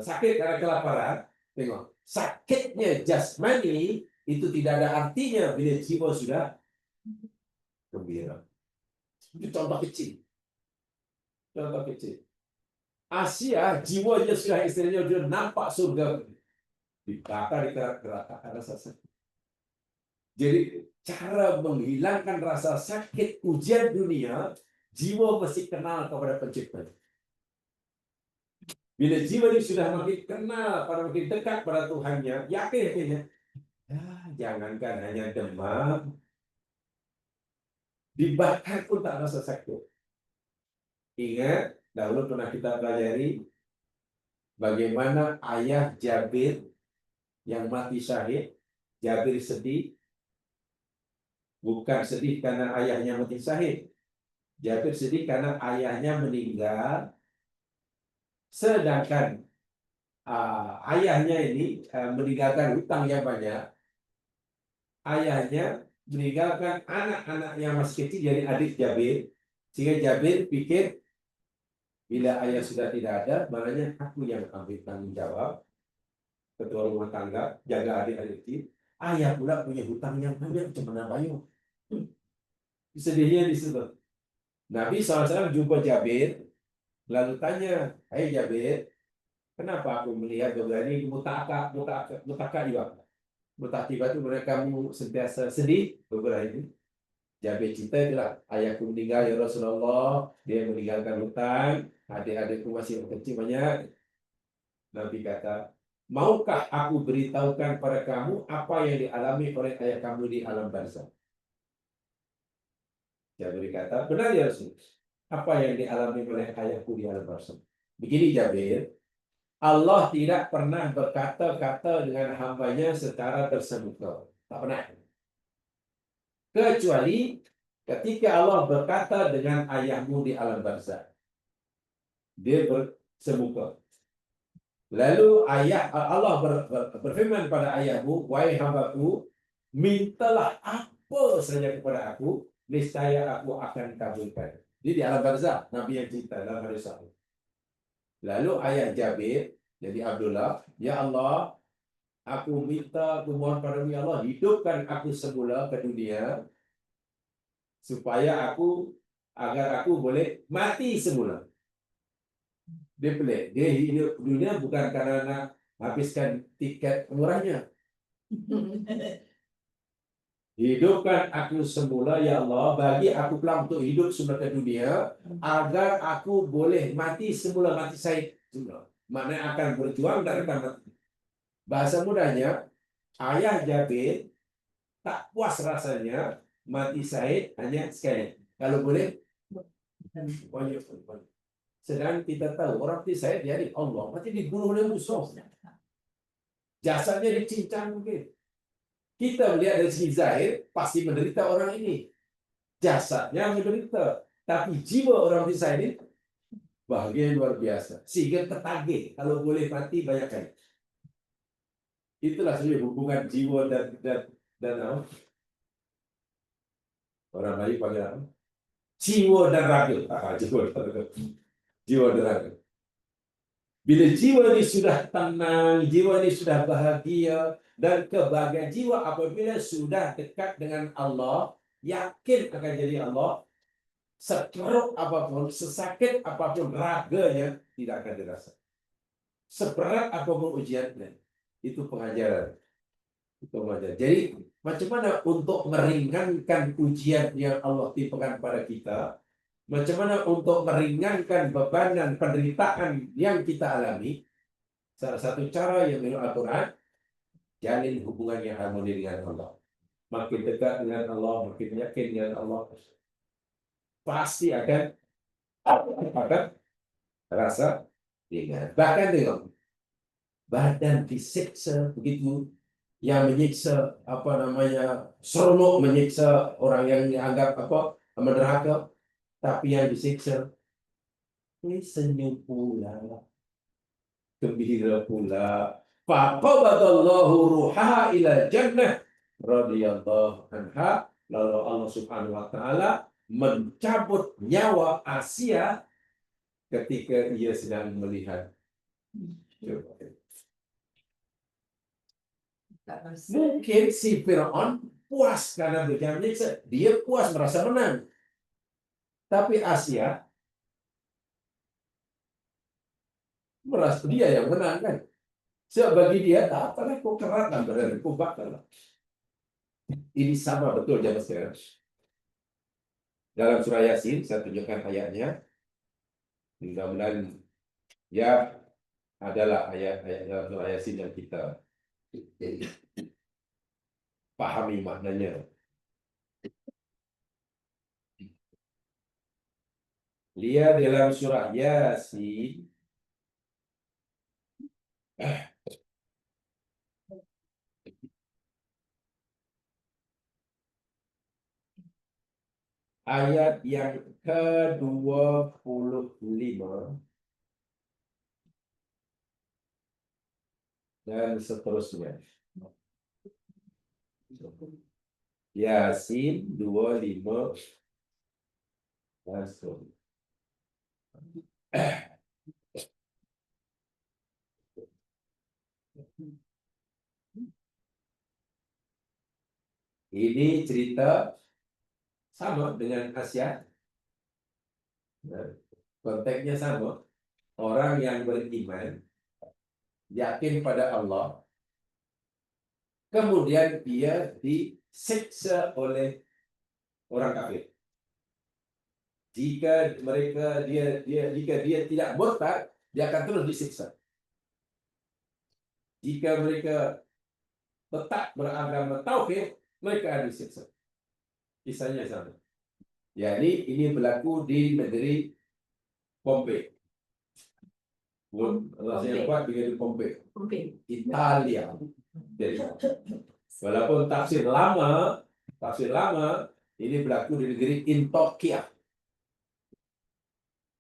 [SPEAKER 1] sakit karena kelaparan. Tengok, sakitnya jasmani itu tidak ada artinya bila jiwa sudah gembira. Itu contoh kecil. Asia jiwanya sudah istilahnya sudah nampak surga, dibakar di gerak-gerak rasa sakit. Jadi cara menghilangkan rasa sakit ujian dunia, jiwa mesti kenal kepada pencipta. Bila jiwa ini sudah makin kenal, makin dekat pada Tuhannya, yakin jangankan hanya demam, dibakar pun tak rasa sakit. Ingat, dahulu pernah kita pelajari bagaimana ayah Jabir yang mati syahid. Jabir sedih, bukan sedih karena ayahnya mati syahid. Jabir sedih karena ayahnya meninggal. Sedangkan ayahnya ini meninggalkan hutang yang banyak. Ayahnya meninggalkan anak-anak yang masih kecil jadi adik Jabir, sehingga Jabir pikir bila ayah sudah tidak ada, maknanya aku yang ambil tanggung jawab, ketua rumah tangga, jaga adik-adik kecil. Ayah pula punya hutang yang banyak, macam mana bayar? Sedihnya di situ. Nabi SAW jumpa Jabir, lalu tanya, hai Jabir, kenapa aku melihat begini mutaka juga? Mutaka itu mereka kamu sentiasa sedih beberapa ini. Jabir cerita itulah, ayahku meninggal ya Rasulullah, dia meninggalkan hutang, adik-adikku masih kecil banyak. Nabi kata, maukah aku beritahukan pada kamu apa yang dialami oleh ayah kamu di alam barzakh? Jabir kata, benar ya Rasul. Apa yang dialami oleh ayahku di alam barzakh? Begini Jabir, Allah tidak pernah berkata-kata dengan hambanya secara tersemuka. Tak pernah. Kecuali ketika Allah berkata dengan ayahmu di alam barzakh. Dia bersemuka. Lalu Allah berfirman pada ayahmu, wahai hambaku, mintalah apa saja kepada aku, niscaya aku akan kabulkan. Jadi di alam barzakh, Nabi yang cerita dalam hadis sahih. Lalu ayah Jabir, jadi Abdullah, ya Allah, aku minta, aku mohon padamu ya Allah, hidupkan aku semula ke dunia, supaya agar aku boleh mati semula. Dia pelik. Dia hidup dunia bukan karena nak habiskan tiket murahnya. Hidupkan aku semula, ya Allah, bagi aku peluang untuk hidup semula ke dunia, agar aku boleh mati semula, mati syahid semula. Maknanya akan berjuang dan akan mati. Bahasa mudahnya, ayah Jabir tak puas rasanya mati syahid hanya sekali. Kalau boleh, banyak. Sedang kita tahu orang mati syahid jadi Allah mati dibunuh oleh musuh. Jasadnya dicincang mungkin. Kita melihat dari segi zahir pasti menderita orang ini. Jasadnya menderita, tapi jiwa orang mati syahid ini bahagia luar biasa. Sehingga tertagih kalau boleh mati banyak kali. Itulah sebenarnya hubungan jiwa dan orang Melayu panggil apa? Jiwa dan raga. Jiwa dan raga. Bila jiwa ini sudah tenang, jiwa ini sudah bahagia, dan kebahagiaan jiwa apabila sudah dekat dengan Allah, yakin akan jadi Allah, sekeruk apapun, sesakit apapun raganya tidak akan dirasa. Seberat apapun ujiannya, itu pengajaran. Itu pengajaran. Jadi macam mana untuk meringankan ujian yang Allah timpakan pada kita? Macam mana untuk meringankan beban dan penderitaan yang kita alami? Salah satu cara yang menurut Al-Quran, jalin hubungan yang harmoni dengan Allah. Makin dekat dengan Allah, makin yakin dengan Allah, pasti akan rasa ringan. Bahkan dengan badan disiksa begitu, yang menyiksa seronok menyiksa orang yang dianggap menderhaka, tapi yang disiksa ini senyum pula, gembira pula. Faqabadallahu ruhaha ila jannah radhiyallahu anha. Lalu Allah Subhanahu wa taala mencabut nyawa Asia ketika ia sedang melihat. Mungkin si Firaun puas karena berjalan menyiksa, dia puas merasa menang. Tapi Asia merasa dia yang menang kan. Sebab bagi dia, tak apalah kau keratlah, kau bakal. Ini sama betul zaman sekarang. Dalam surah Yasin, saya tunjukkan ayatnya. Mudah-mudahan ya adalah ayat-ayat dalam surah Yasin yang kita pahami maknanya. Lihat dalam surah Yasin ayat yang ke-25 dan seterusnya. Yasin 25 langsung. Ini cerita sama dengan Asia. Nah, konteksnya sama. Orang yang beriman, yakin pada Allah, kemudian dia disiksa oleh orang kafir. Jika dia tidak murtad, dia akan terus disiksa. Jika mereka tetap beragama tauhid, mereka akan disiksa. Kisahnya sama. Jadi ini berlaku di negeri Pompei. Rasanya kuat di Pompei, Italia. Jadi, walaupun tafsir lama ini berlaku di negeri Intokya.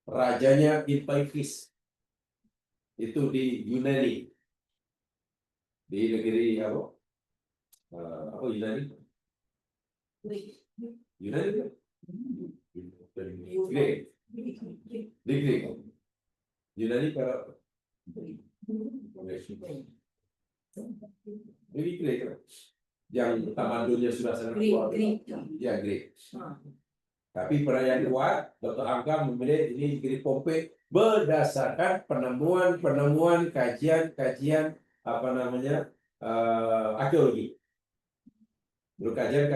[SPEAKER 1] Rajanya Intokis. Itu di Yunani. Di negeri apa? Apa Yunani? Yunani? Greek. Di Greek. Yunani kalau ini Greek. Yang tamadunnya sudah sangat kuat. Ya, Greek. Tapi pada yang kuat, Dr. Angka memilih ini negeri Pompei berdasarkan penemuan, kajian arkeologi. Kajian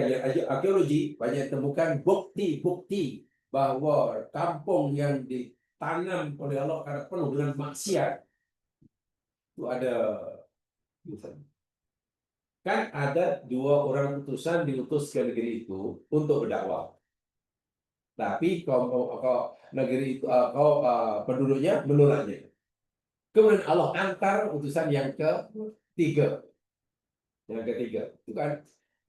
[SPEAKER 1] arkeologi banyak temukan bukti bahwa kampung yang ditanam oleh Allah karena penuh dengan maksiat itu ada. Kan ada 2 orang utusan diutus ke negeri itu untuk berdakwah. Tapi negeri itu penduduknya menolaknya. Kemudian Allah antar utusan yang ketiga. Itu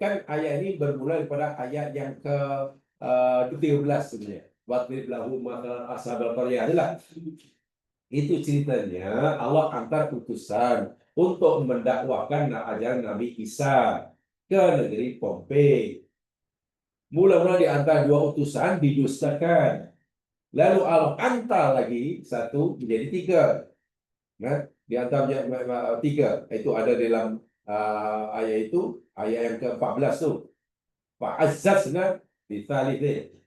[SPEAKER 1] kan ayat ini bermula daripada ayat yang ke-13 sebenarnya. Wadrib lahum mathalan ashabal qaryah adalah itu ceritanya Allah antar utusan untuk mendakwahkan ajaran Nabi Isa ke negeri Pompei. Mula-mula di antara 2 utusan didustakan. Lalu Allah antar lagi 1 menjadi 3. Nah, di antara 3 itu ada dalam ayat yang ke-14 tuh. Fa'azzazna bitsalitsin.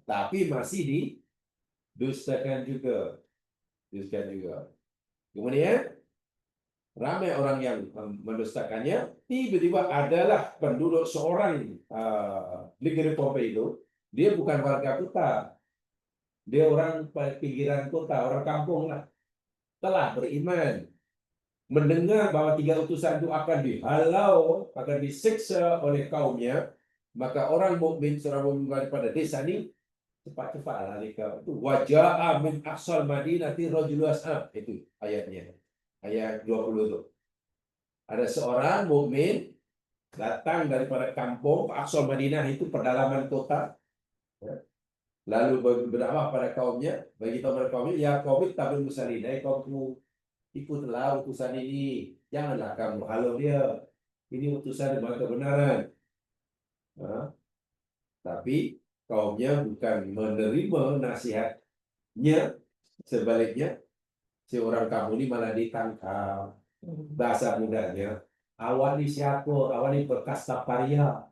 [SPEAKER 1] Tapi masih didustakan juga. Kemudian ramai orang yang mendustakannya. Tiba-tiba adalah penduduk seorang negeri Pompei itu. Dia bukan warga kota. Dia orang pinggiran kota, orang kampung lah. Telah beriman. Mendengar bahwa 3 utusan itu akan dihalau, akan disiksa oleh kaumnya, maka orang mukmin daripada desa ini cepat-cepat lari ke itu. Waja'a min aqsal madinati rajulun as'ab. Itu ayatnya. Ayat 20 itu. Ada seorang mukmin datang daripada kampung Aqsal Madinah, itu pedalaman kota. Lalu berdakwah pada kaumnya, bagi pada kaumnya, ya kaum tabi'ul mursalin, kaumku ikutlah utusan ini, janganlah kamu halau dia. Ini utusan dengan kebenaran. Tapi kaumnya bukan menerima nasihatnya, sebaliknya si orang kamu ini malah ditangkap. Bahasa mudanya, awak ni siapa? Awak ni bekas Taparia.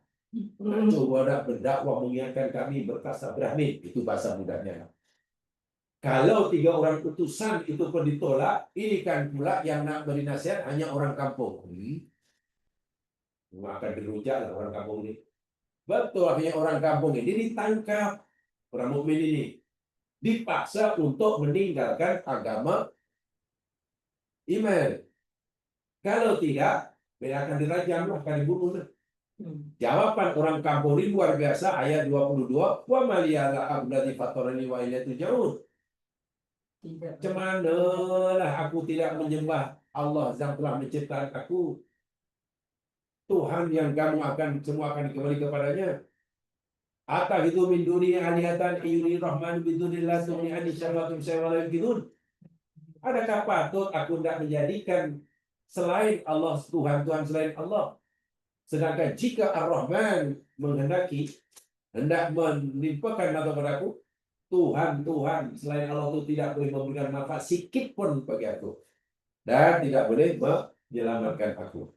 [SPEAKER 1] Coba nak berdakwah mengingatkan kami bekas Abraham. Itu bahasa mudanya. Kalau 3 orang utusan itu pun ditolak, ini kan pula yang nak beri nasihat hanya orang kampung. Maka dirujak lah orang kampung ini. Betul, akhirnya orang kampung ini ditangkap. Orang mukmin ini dipaksa untuk meninggalkan agama iman. Kalau tidak, mereka akan dirajam, akan dibunuh. Jawaban orang kampung ini luar biasa. Ayat 22, wa maliyala abdati fatorani wa ilaihi turja'un. Cemanalah aku tidak menyembah Allah yang telah menciptakan aku, Tuhan yang kamu semua akan kembali kepadanya. Atau itu min duni alihatan iyuri rahman bidunillah sumni ani syarwatum syarwalayum gidun. Adakah patut aku tidak menjadikan selain Allah, Tuhan selain Allah,
[SPEAKER 3] Sedangkan jika Ar-Rahman menghendaki hendak menimpakan atau padaku, Tuhan selain Allah itu tidak boleh memberikan manfaat sikit pun bagi aku dan tidak boleh menyelamatkan aku.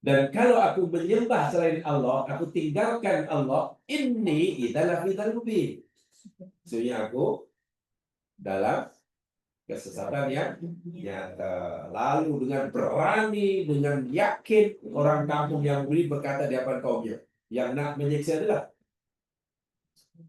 [SPEAKER 3] Dan kalau aku menyembah selain Allah, aku tinggalkan Allah, ini adalah fitar mubin. Sesungguhnya aku dalam kesesatan yang nyata. Lalu dengan berani, dengan yakin, orang kampung yang beri berkata di hadapan kaumnya, yang nak menyiksa adalah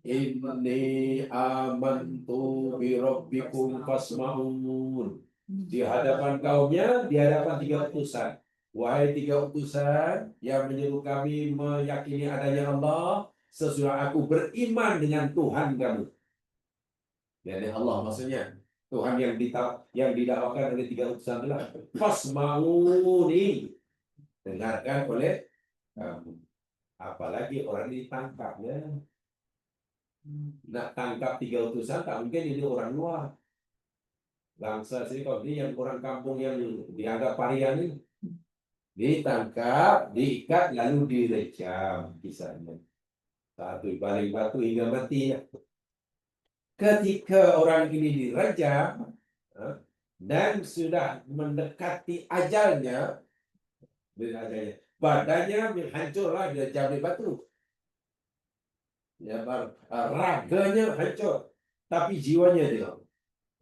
[SPEAKER 3] inni amantu bi rabbikum fasma'un. Di hadapan kaumnya, di hadapan 3 utusan. Wahai 3 utusan yang menyuruh kami meyakini adanya Allah, sesudah aku beriman dengan Tuhan kamu. Jadi Allah maksudnya Tuhan yang didakwakan oleh 3 utusan adalah fasma'uni, dengarkan oleh kamu. Apalagi orang ditangkap ya. Nak tangkap 3 utusan tak mungkin ini orang luar. Bangsa sini kalau ini yang orang kampung yang dianggap parian ini ditangkap, diikat lalu direjam kisahnya. Satu baling batu hingga mati. Ketika orang ini direjam dan sudah mendekati ajalnya, badannya hancurlah dia jam di batu. Ya, raganya hancur, tapi jiwanya tidak.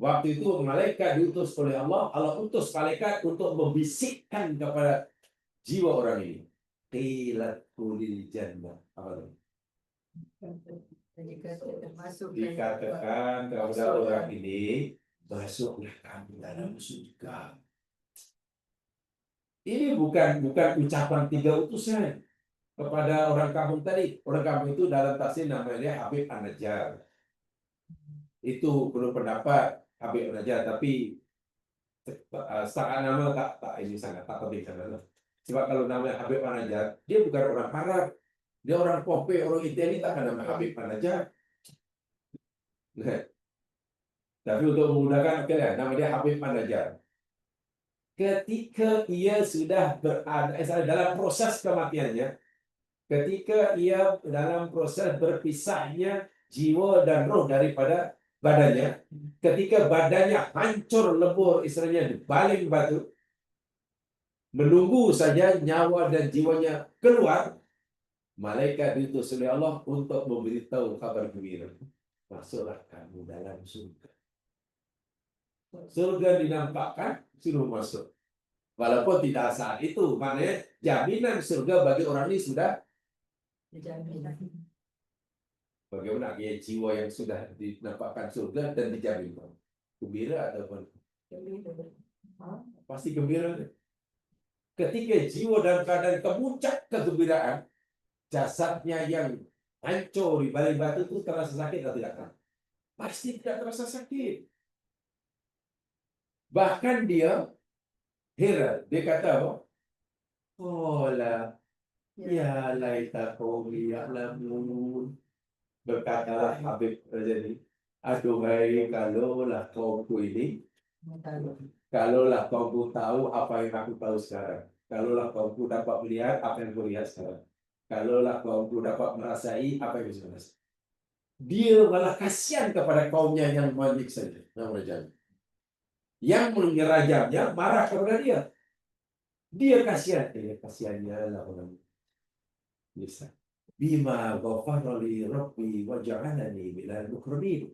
[SPEAKER 3] Waktu itu malaikat diutus oleh Allah. Allah utus malaikat untuk membisikkan kepada jiwa orang ini. Qilat kulil jannah. Apa itu? Dikatakan kepada orang ini, masuklah kamu dalam surga. Ini bukan ucapan 3 utusan kepada orang kampung tadi. Orang kampung itu dalam tafsir namanya Habib An-Najjar. Itu belum pendapat Habib An-Najjar, tapi secara nama tak ini sangat tak penting sangat. Sebab kalau namanya Habib An-Najjar, dia bukan orang Arab, dia orang Pompei, orang Italia, tak akan nama Habib An-Najjar. Tapi untuk memudahkan, nama dia Habib An-Najjar. Ketika ia sudah berada dalam proses kematiannya, ketika ia dalam proses berpisahnya jiwa dan roh daripada badannya, ketika badannya hancur lebur, istilahnya baling batu, menunggu saja nyawa dan jiwanya keluar, malaikat diutus oleh Allah untuk memberitahu kabar gembira. Masuklah kamu dalam surga. Surga dinampakkan, suruh masuk. Walaupun tidak saat itu, maknanya jaminan surga bagi orang ini sudah
[SPEAKER 2] dijamin.
[SPEAKER 3] bagaimana dia jiwa yang sudah dinampakkan surga dan dijamin. Gembira ataupun pasti gembira. Ketika jiwa dalam keadaan kemuncak kegembiraan, jasadnya yang hancur di balik batu itu terasa sakit atau tidak? Pasti tidak terasa sakit. Bahkan dia heran. Dia kata, oh lah, ya laita qaumi ya'lamun. Berkatalah Habib Rajani, aduhai kalaulah kaumku ini, kalaulah kaumku tahu apa yang aku tahu sekarang, kalaulah kaumku dapat melihat apa yang aku lihat sekarang, kalaulah kaumku dapat merasai apa yang aku rasa. Dia malah kasihan kepada kaumnya yang menyiksa dia, yang mengerajamnya marah kepada dia. Dia kasihan, kasihannya lah orang bisa. Bima ghafara li rabbi wa ja'alani minal mukramin.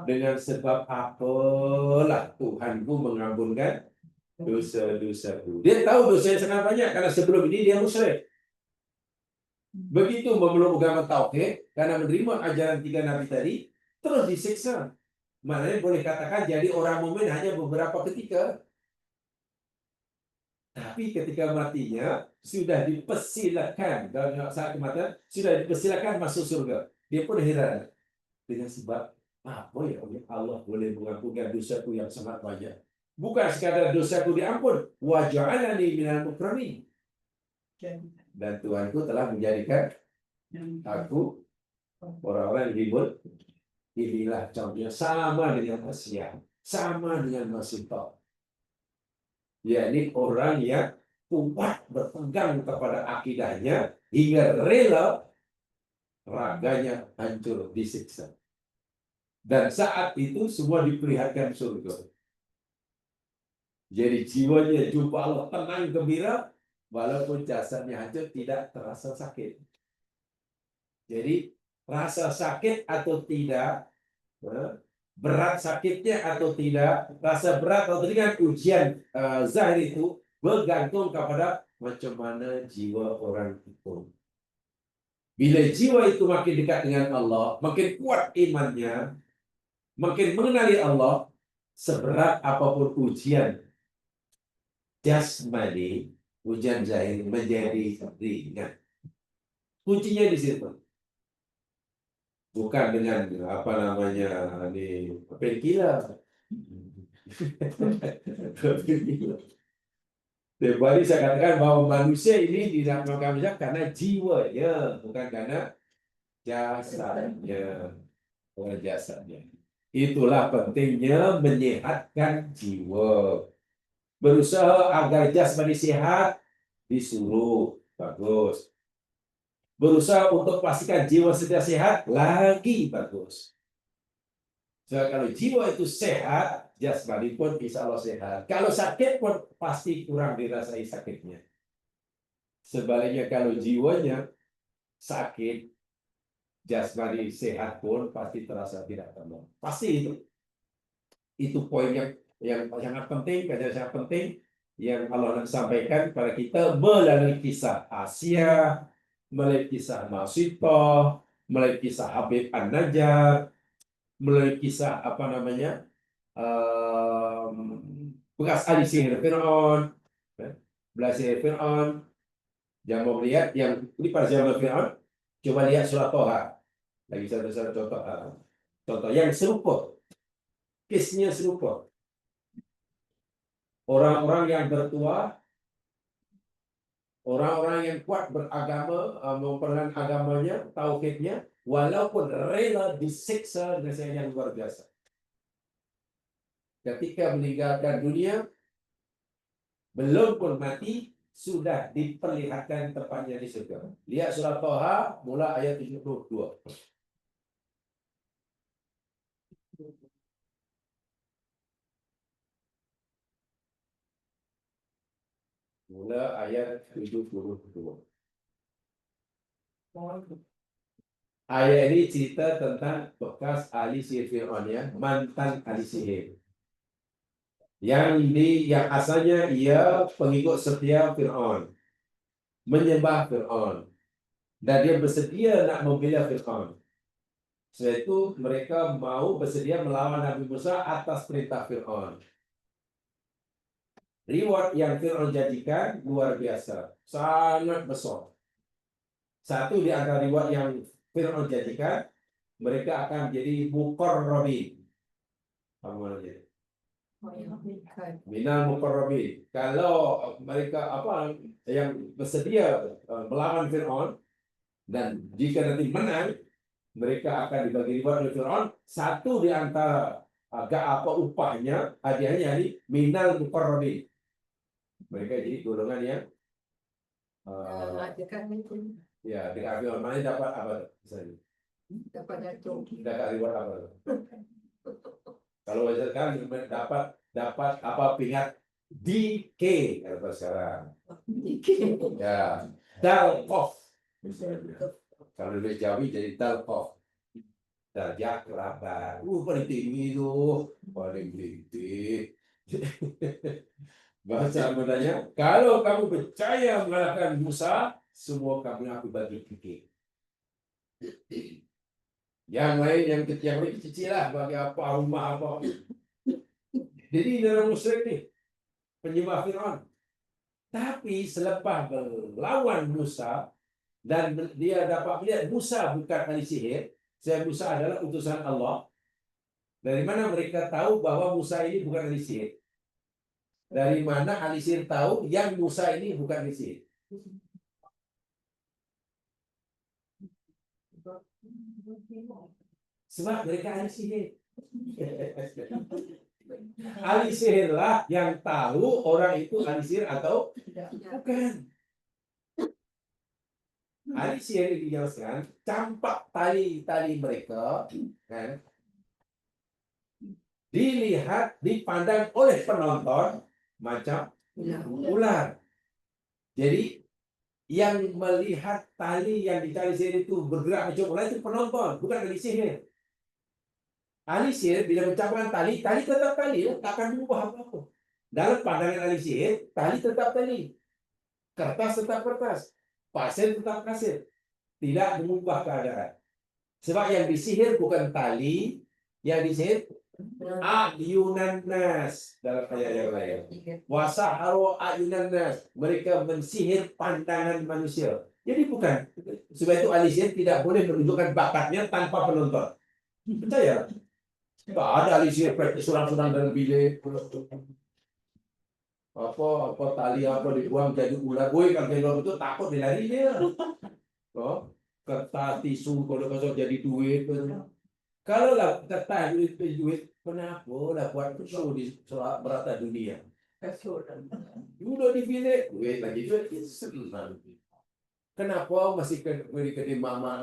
[SPEAKER 3] Dengan sebab apalah Tuhanku mengampunkan dosa-dosaku. Dia tahu dosanya sangat banyak karena sebelum ini dia musyrik. Begitu memeluk agama tauhid karena menerima ajaran 3 nabi tadi, terus disiksa. Maknanya boleh katakan jadi orang mukmin hanya beberapa ketika. Tapi ketika matinya sudah dipersilakan dalam saat kematian sudah dipersilakan masuk surga. Dia pun heran dengan sebab apa ya Allah boleh mengampunkan dosaku yang sangat banyak. Bukan sekadar dosaku diampun, wa ja'alani minal mukramin. Dan Tuhanku telah menjadikan aku orang-orang yang hibur. Inilah contohnya sama dengan Asia, sama dengan Masutah. Yakni orang yang kuat berpegang kepada akidahnya hingga rela raganya hancur disiksa. Dan saat itu semua diperlihatkan surga. Jadi jiwanya jumpa Allah tenang gembira, walaupun jasadnya hancur tidak terasa sakit. Jadi rasa sakit atau tidak, berat sakitnya atau tidak, rasa berat atau tidak ujian zahir itu bergantung kepada macam mana jiwa orang itu. Bila jiwa itu makin dekat dengan Allah, makin kuat imannya, makin mengenali Allah, seberat apapun ujian jasmani, ujian zahir menjadi ringan. Kuncinya di situ. Bukan dengan apa namanya ini painkiller. Tadi saya katakan bahwa manusia ini dinamakan manusia karena jiwanya, bukan karena jasadnya. Bukan jasadnya. Itulah pentingnya menyehatkan jiwa. Berusaha agar jasmani sehat, disuruh bagus. Berusaha untuk pastikan jiwa sudah sehat, lagi bagus. So, kalau jiwa itu sehat, jasmani pun insya Allah sehat. Kalau sakit pun pasti kurang dirasai sakitnya. Sebaliknya kalau jiwanya sakit, jasmani sehat pun pasti terasa tidak tenang. Pasti itu. Itu poin yang sangat penting, kajian sangat penting yang Allah sampaikan kepada kita melalui kisah Asia, melalui kisah Nasita, melalui kisah Habib An-Najjar, melalui kisah apa namanya bekas ahli sihir Fir'aun, belas sihir Fir'aun. Yang mau melihat yang ini pada zaman Fir'aun, coba lihat surat Toha. Lagi satu contoh, contoh yang serupa, case-nya serupa. Orang-orang yang bertuah, orang-orang yang kuat beragama, mempertahankan agamanya, tauhidnya, walaupun rela disiksa dengan siksa yang luar biasa. Ketika meninggalkan dunia, belum pun mati, sudah diperlihatkan tempatnya di surga. Lihat surat Toha, mula ayat 72. Mula ayat 72. Ayat ini cerita tentang bekas ahli sihir Fir'aun, ya, mantan ahli sihir. Yang asalnya ia pengikut setia Fir'aun, menyembah Fir'aun, dan dia bersedia nak membela Fir'aun. Setelah itu mereka mau bersedia melawan Nabi Musa atas perintah Fir'aun. Reward yang Fir'aun jadikan luar biasa, sangat besar. Satu di antara reward yang Fir'aun jadikan, mereka akan menjadi muqarrabin. Apa namanya? Minal muqarrabin. Kalau mereka yang bersedia melawan Fir'aun, dan jika nanti menang, mereka akan dibagi reward oleh Fir'aun. Satu di antara upahnya, hadiahnya ini minal muqarrabin. Mereka jadi golongan yang ya, dengan Fir'aun mana dapat apa misalnya? Dapat reward apa? Kalau sekarang dapat apa, pingat DK kalau sekarang. Ya, Dalkov. Kalau lebih Jawi jadi Dalkov. Darjah kerabat. Paling tinggi itu, paling tinggi. Bahasa mudanya, kalau kamu percaya mengalahkan Musa, semua kami aku bagi titik. Yang lain yang kecil lah, bagi apa rumah apa. Jadi orang musyrik nih, penyembah Fir'aun. Tapi selepas melawan Musa dan dia dapat melihat Musa bukan ahli sihir, Musa adalah utusan Allah. Dari mana mereka tahu bahwa Musa ini bukan ahli sihir? Dari mana ahli sihir tahu yang Musa ini bukan ahli sihir? Sebab mereka ahli sihir. Ahli sihirlah yang tahu orang itu ahli sihir atau bukan. Ahli sihir dijelaskan, campak tali-tali mereka, kan, dilihat, dipandang oleh penonton macam ular. Jadi yang melihat tali yang dicari sihir itu bergerak macam ular itu penonton, bukan ahli sihir. Ahli sihir bila mencapkan tali, tali tetap tali, tak akan berubah apa-apa. Dalam pandangan ahli sihir, tali tetap tali, kertas tetap kertas, pasir tetap pasir, tidak mengubah keadaan. Sebab yang disihir bukan tali, yang disihir ayunan nas dalam ayat yang lain. Wasaharu ayunan nas, mereka mensihir pandangan manusia. Jadi bukan. Sebab itu ahli sihir tidak boleh menunjukkan bakatnya tanpa penonton. Percaya? Tak ada ahli sihir praktis surang-surang dalam bilik. Apa tali apa dibuang jadi ular. Woi, kalau keluar itu takut dilari dia. Oh, kertas tisu kalau kosong jadi duit. Kalau lah kertas duit, kenapa lah buat show di berata dunia? Udah di bilik, duit lagi duit. Kenapa masih beri ke mama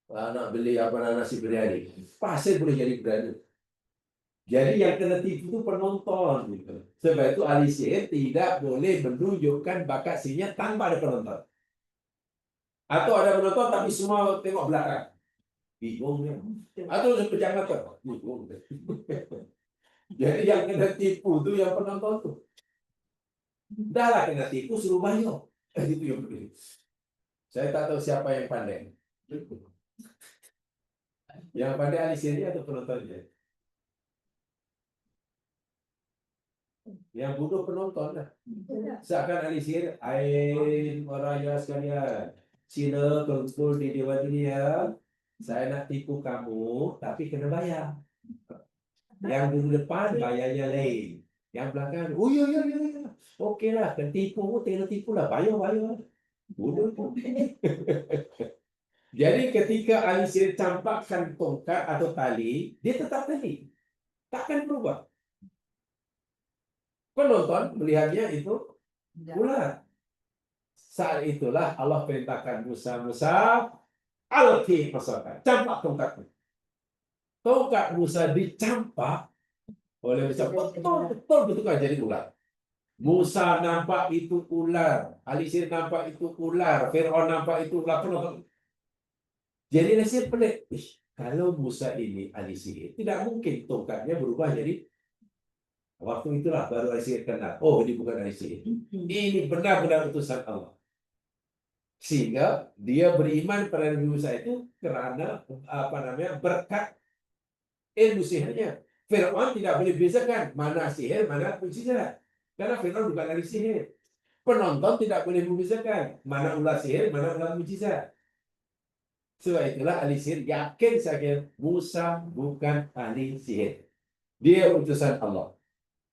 [SPEAKER 3] anak beli apa nasi biryani? Pasir boleh jadi biryani. Jadi yang kena tipu itu penonton. Gitu. Sebab itu ahli sihir tidak boleh menunjukkan bakat sihirnya tanpa ada penonton. Atau ada penonton tapi semua tengok belakang. Bingung ya. Atau pejam mata. Bingung. Jadi yang kena tipu itu yang penonton tuh. Dah lah kena tipu suruh bayar. Itu yang penting. Saya tak tahu siapa yang pandai. Yang pandai ahli sihir atau penontonnya? Yang bodoh penonton lah. Seakan ahli sihir, raya sekalian, Cina kumpul di Dewan Dunia, saya nak tipu kamu, tapi kena bayar. Yang dulu depan bayarnya lain, yang belakang, oh ya, okey lah, kena tipu lah, bayar. Bodoh. Jadi ketika ahli sihir campakkan tongkat atau tali, dia tetap tali, takkan berubah. Penonton melihatnya itu ular. Saat itulah Allah perintahkan Musa, alqi pasaka, campak tongkatnya. Tongkat Musa dicampak oleh Musa, betul jadi ular. Musa nampak itu ular, ahli sihir nampak itu ular, Firaun nampak itu ular, penonton. Jadi nasib pelik. Kalau Musa ini ahli sihir, tidak mungkin tongkatnya berubah jadi. Waktu itulah baru ahli sihir kenal. Oh, ini bukan ahli sihir. Ini benar-benar utusan Allah. Sehingga dia beriman pada Nabi Musa itu karena berkat ilmu sihirnya. Firaun tidak boleh bezakan mana sihir, mana mukjizat. Karena Firaun bukan ahli sihir. Penonton tidak boleh membezakan mana ular sihir, mana ular mukjizat. Sebab itulah ahli sihir yakin saja Musa bukan ahli sihir. Dia utusan Allah.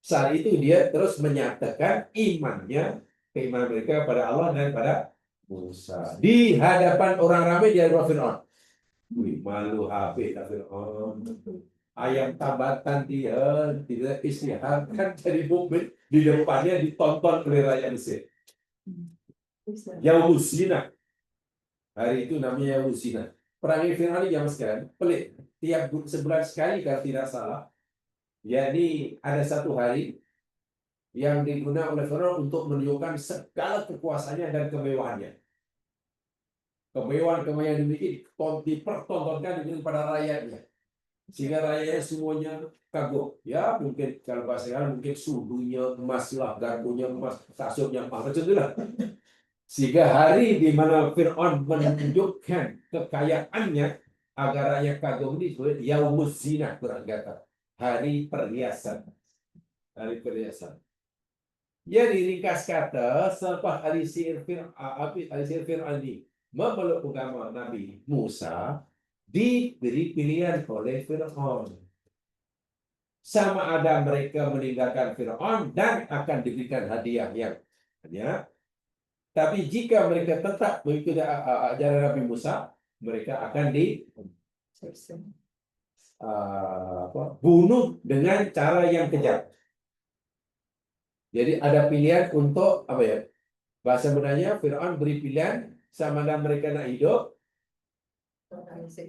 [SPEAKER 3] Saat itu dia terus menyatakan keimanan mereka pada Allah dan pada Musa. Di hadapan orang ramai di hadapan Firaun. Wih, malu habis Firaun. Ayam tambatan dia tidak istiharkan jadi mukmin di depannya ditonton oleh rakyat Mesir. Yaumuz Zina. Hari itu namanya Yaumuz Zina. Perang Firaun ini zaman sekarang pelik. Tiap sebulan sekali kalau tidak salah. Jadi ada satu hari yang digunakan oleh Firaun untuk menunjukkan segala kekuasaannya dan kemewahannya. Kemewahan yang dimiliki dipertontonkan kepada rakyatnya. Sehingga rakyatnya semuanya kagum. Ya mungkin kalau bahasa sekarang mungkin sudunya emas lah, garpunya emas, kasurnya emas, macam itulah. Sehingga hari di mana Firaun menunjukkan kekayaannya agar rakyat kagum ini disebut Yaumuz Zina, kurang kata. Hari perhiasan. Hari perhiasan. Jadi ringkas kata, selepas ahli sihir Firaun ini memeluk agama Nabi Musa, diberi pilihan oleh Firaun. Sama ada mereka meninggalkan Firaun dan akan diberikan hadiah yang banyak. Tapi jika mereka tetap mengikuti ajaran Nabi Musa, mereka akan bunuh dengan cara yang kejam. Jadi ada pilihan untuk apa ya? Bahasa mudanya Firaun beri pilihan sama ada mereka nak hidup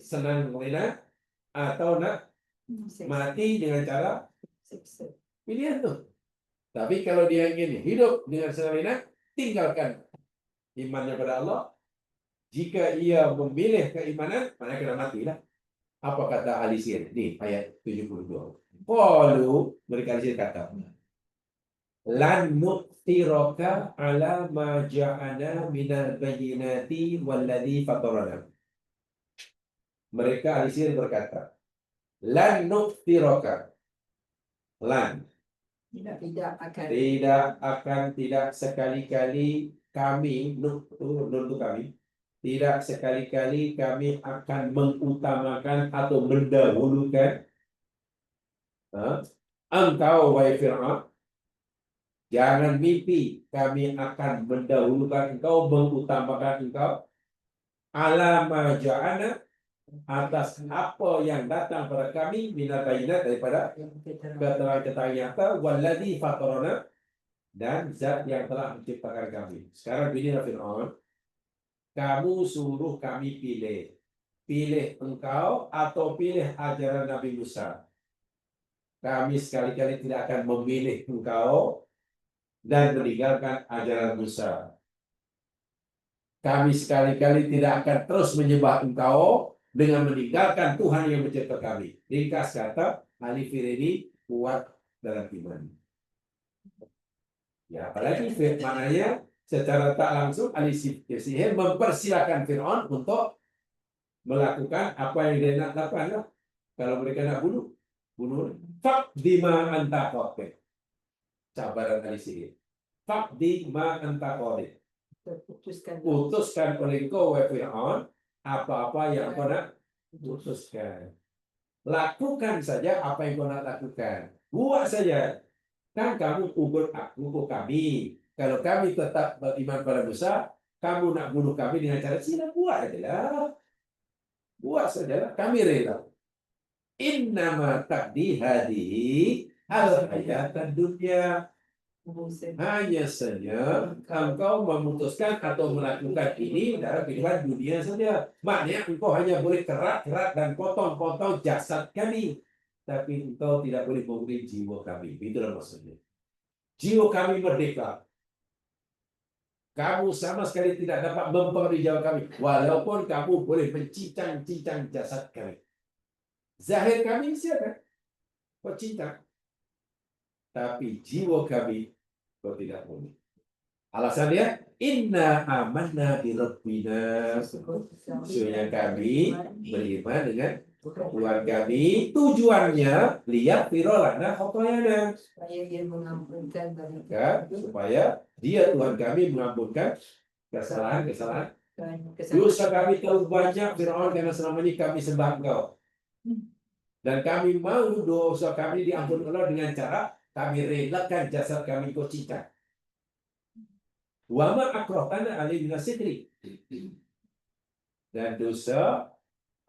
[SPEAKER 3] senang enak atau nak mati dengan cara pilihan tuh. Tapi kalau dia ingin hidup dengan senang enak, tinggalkan imannya pada Allah. Jika ia memilih keimanan, maka kena matilah. Apa kata ahli sihir? Di ayat 72. Qalu, mereka ahli sihir kata, lan nu'thiraka ala ma ja'ana minal bayyinati walladhi fatarana. Mereka ahli sihir berkata, lan nu'thiraka. Lan tidak sekali-kali kami untuk kami tidak sekali-kali kami akan mengutamakan atau mendahulukan engkau wahai Fir'aun. Jangan mimpi kami akan mendahulukan engkau, mengutamakan engkau ala ma ja'ana, atas apa yang datang pada kami minal bayyinat, daripada keterangan-keterangan nyata, walladzi fatarana, dan zat yang telah menciptakan kami. Sekarang begini Fir'aun, kamu suruh kami pilih engkau atau pilih ajaran Nabi Musa. Kami sekali-kali tidak akan memilih engkau dan meninggalkan ajaran Musa. Kami sekali-kali tidak akan terus menyembah engkau dengan meninggalkan Tuhan yang mencipta kami. Ringkas kata, ahli ini kuat dalam iman. Ya, apalagi maknanya secara tak langsung ahli sihir mempersilahkan Fir'aun untuk melakukan apa yang dia nak lakukan. Kalau mereka nak bunuh. Faqdima anta qadir. Cabaran ahli sihir. Faqdima anta qadir. Putuskan oleh engkau wahai Fir'aun apa-apa yang kau nak putuskan. Lakukan saja apa yang kau nak lakukan. Buat saja. Kan kamu ukur kami. Kalau kami tetap beriman pada Musa, kamu nak bunuh kami dengan cara sila, buat ajalah. Buat sajalah. Kami rela. Innama taqdi hadihi al-hayatan dunya. Hanya saja engkau memutuskan atau melakukan ini dalam kehidupan dunia saja. Maknanya engkau hanya boleh kerat-kerat dan potong-potong jasad kami, tapi engkau tidak boleh membunuh jiwa kami. Itulah maksudnya. Jiwa kami merdeka. Kamu sama sekali tidak dapat mempengaruhi jiwa kami, walaupun kamu boleh mencincang-cincang jasad kami. Zahir kami siapa? Kau cincang. Tapi jiwa kami kau tidak boleh. Alasannya, inna amanna bi rabbina. Sesungguhnya kami beriman dengan Tuhan kami. Tujuannya lihat firolana khotoyana. Supaya dia Tuhan kami mengampunkan kesalahan-kesalahan. Dosa kami terlalu banyak Firaun, karena selama ini kami sembah engkau. Dan kami mau dosa kami diampuni Allah dengan cara kami relakan jasad kami kau cincang. Wa ma akrahtana alaihi minasihri. Dan dosa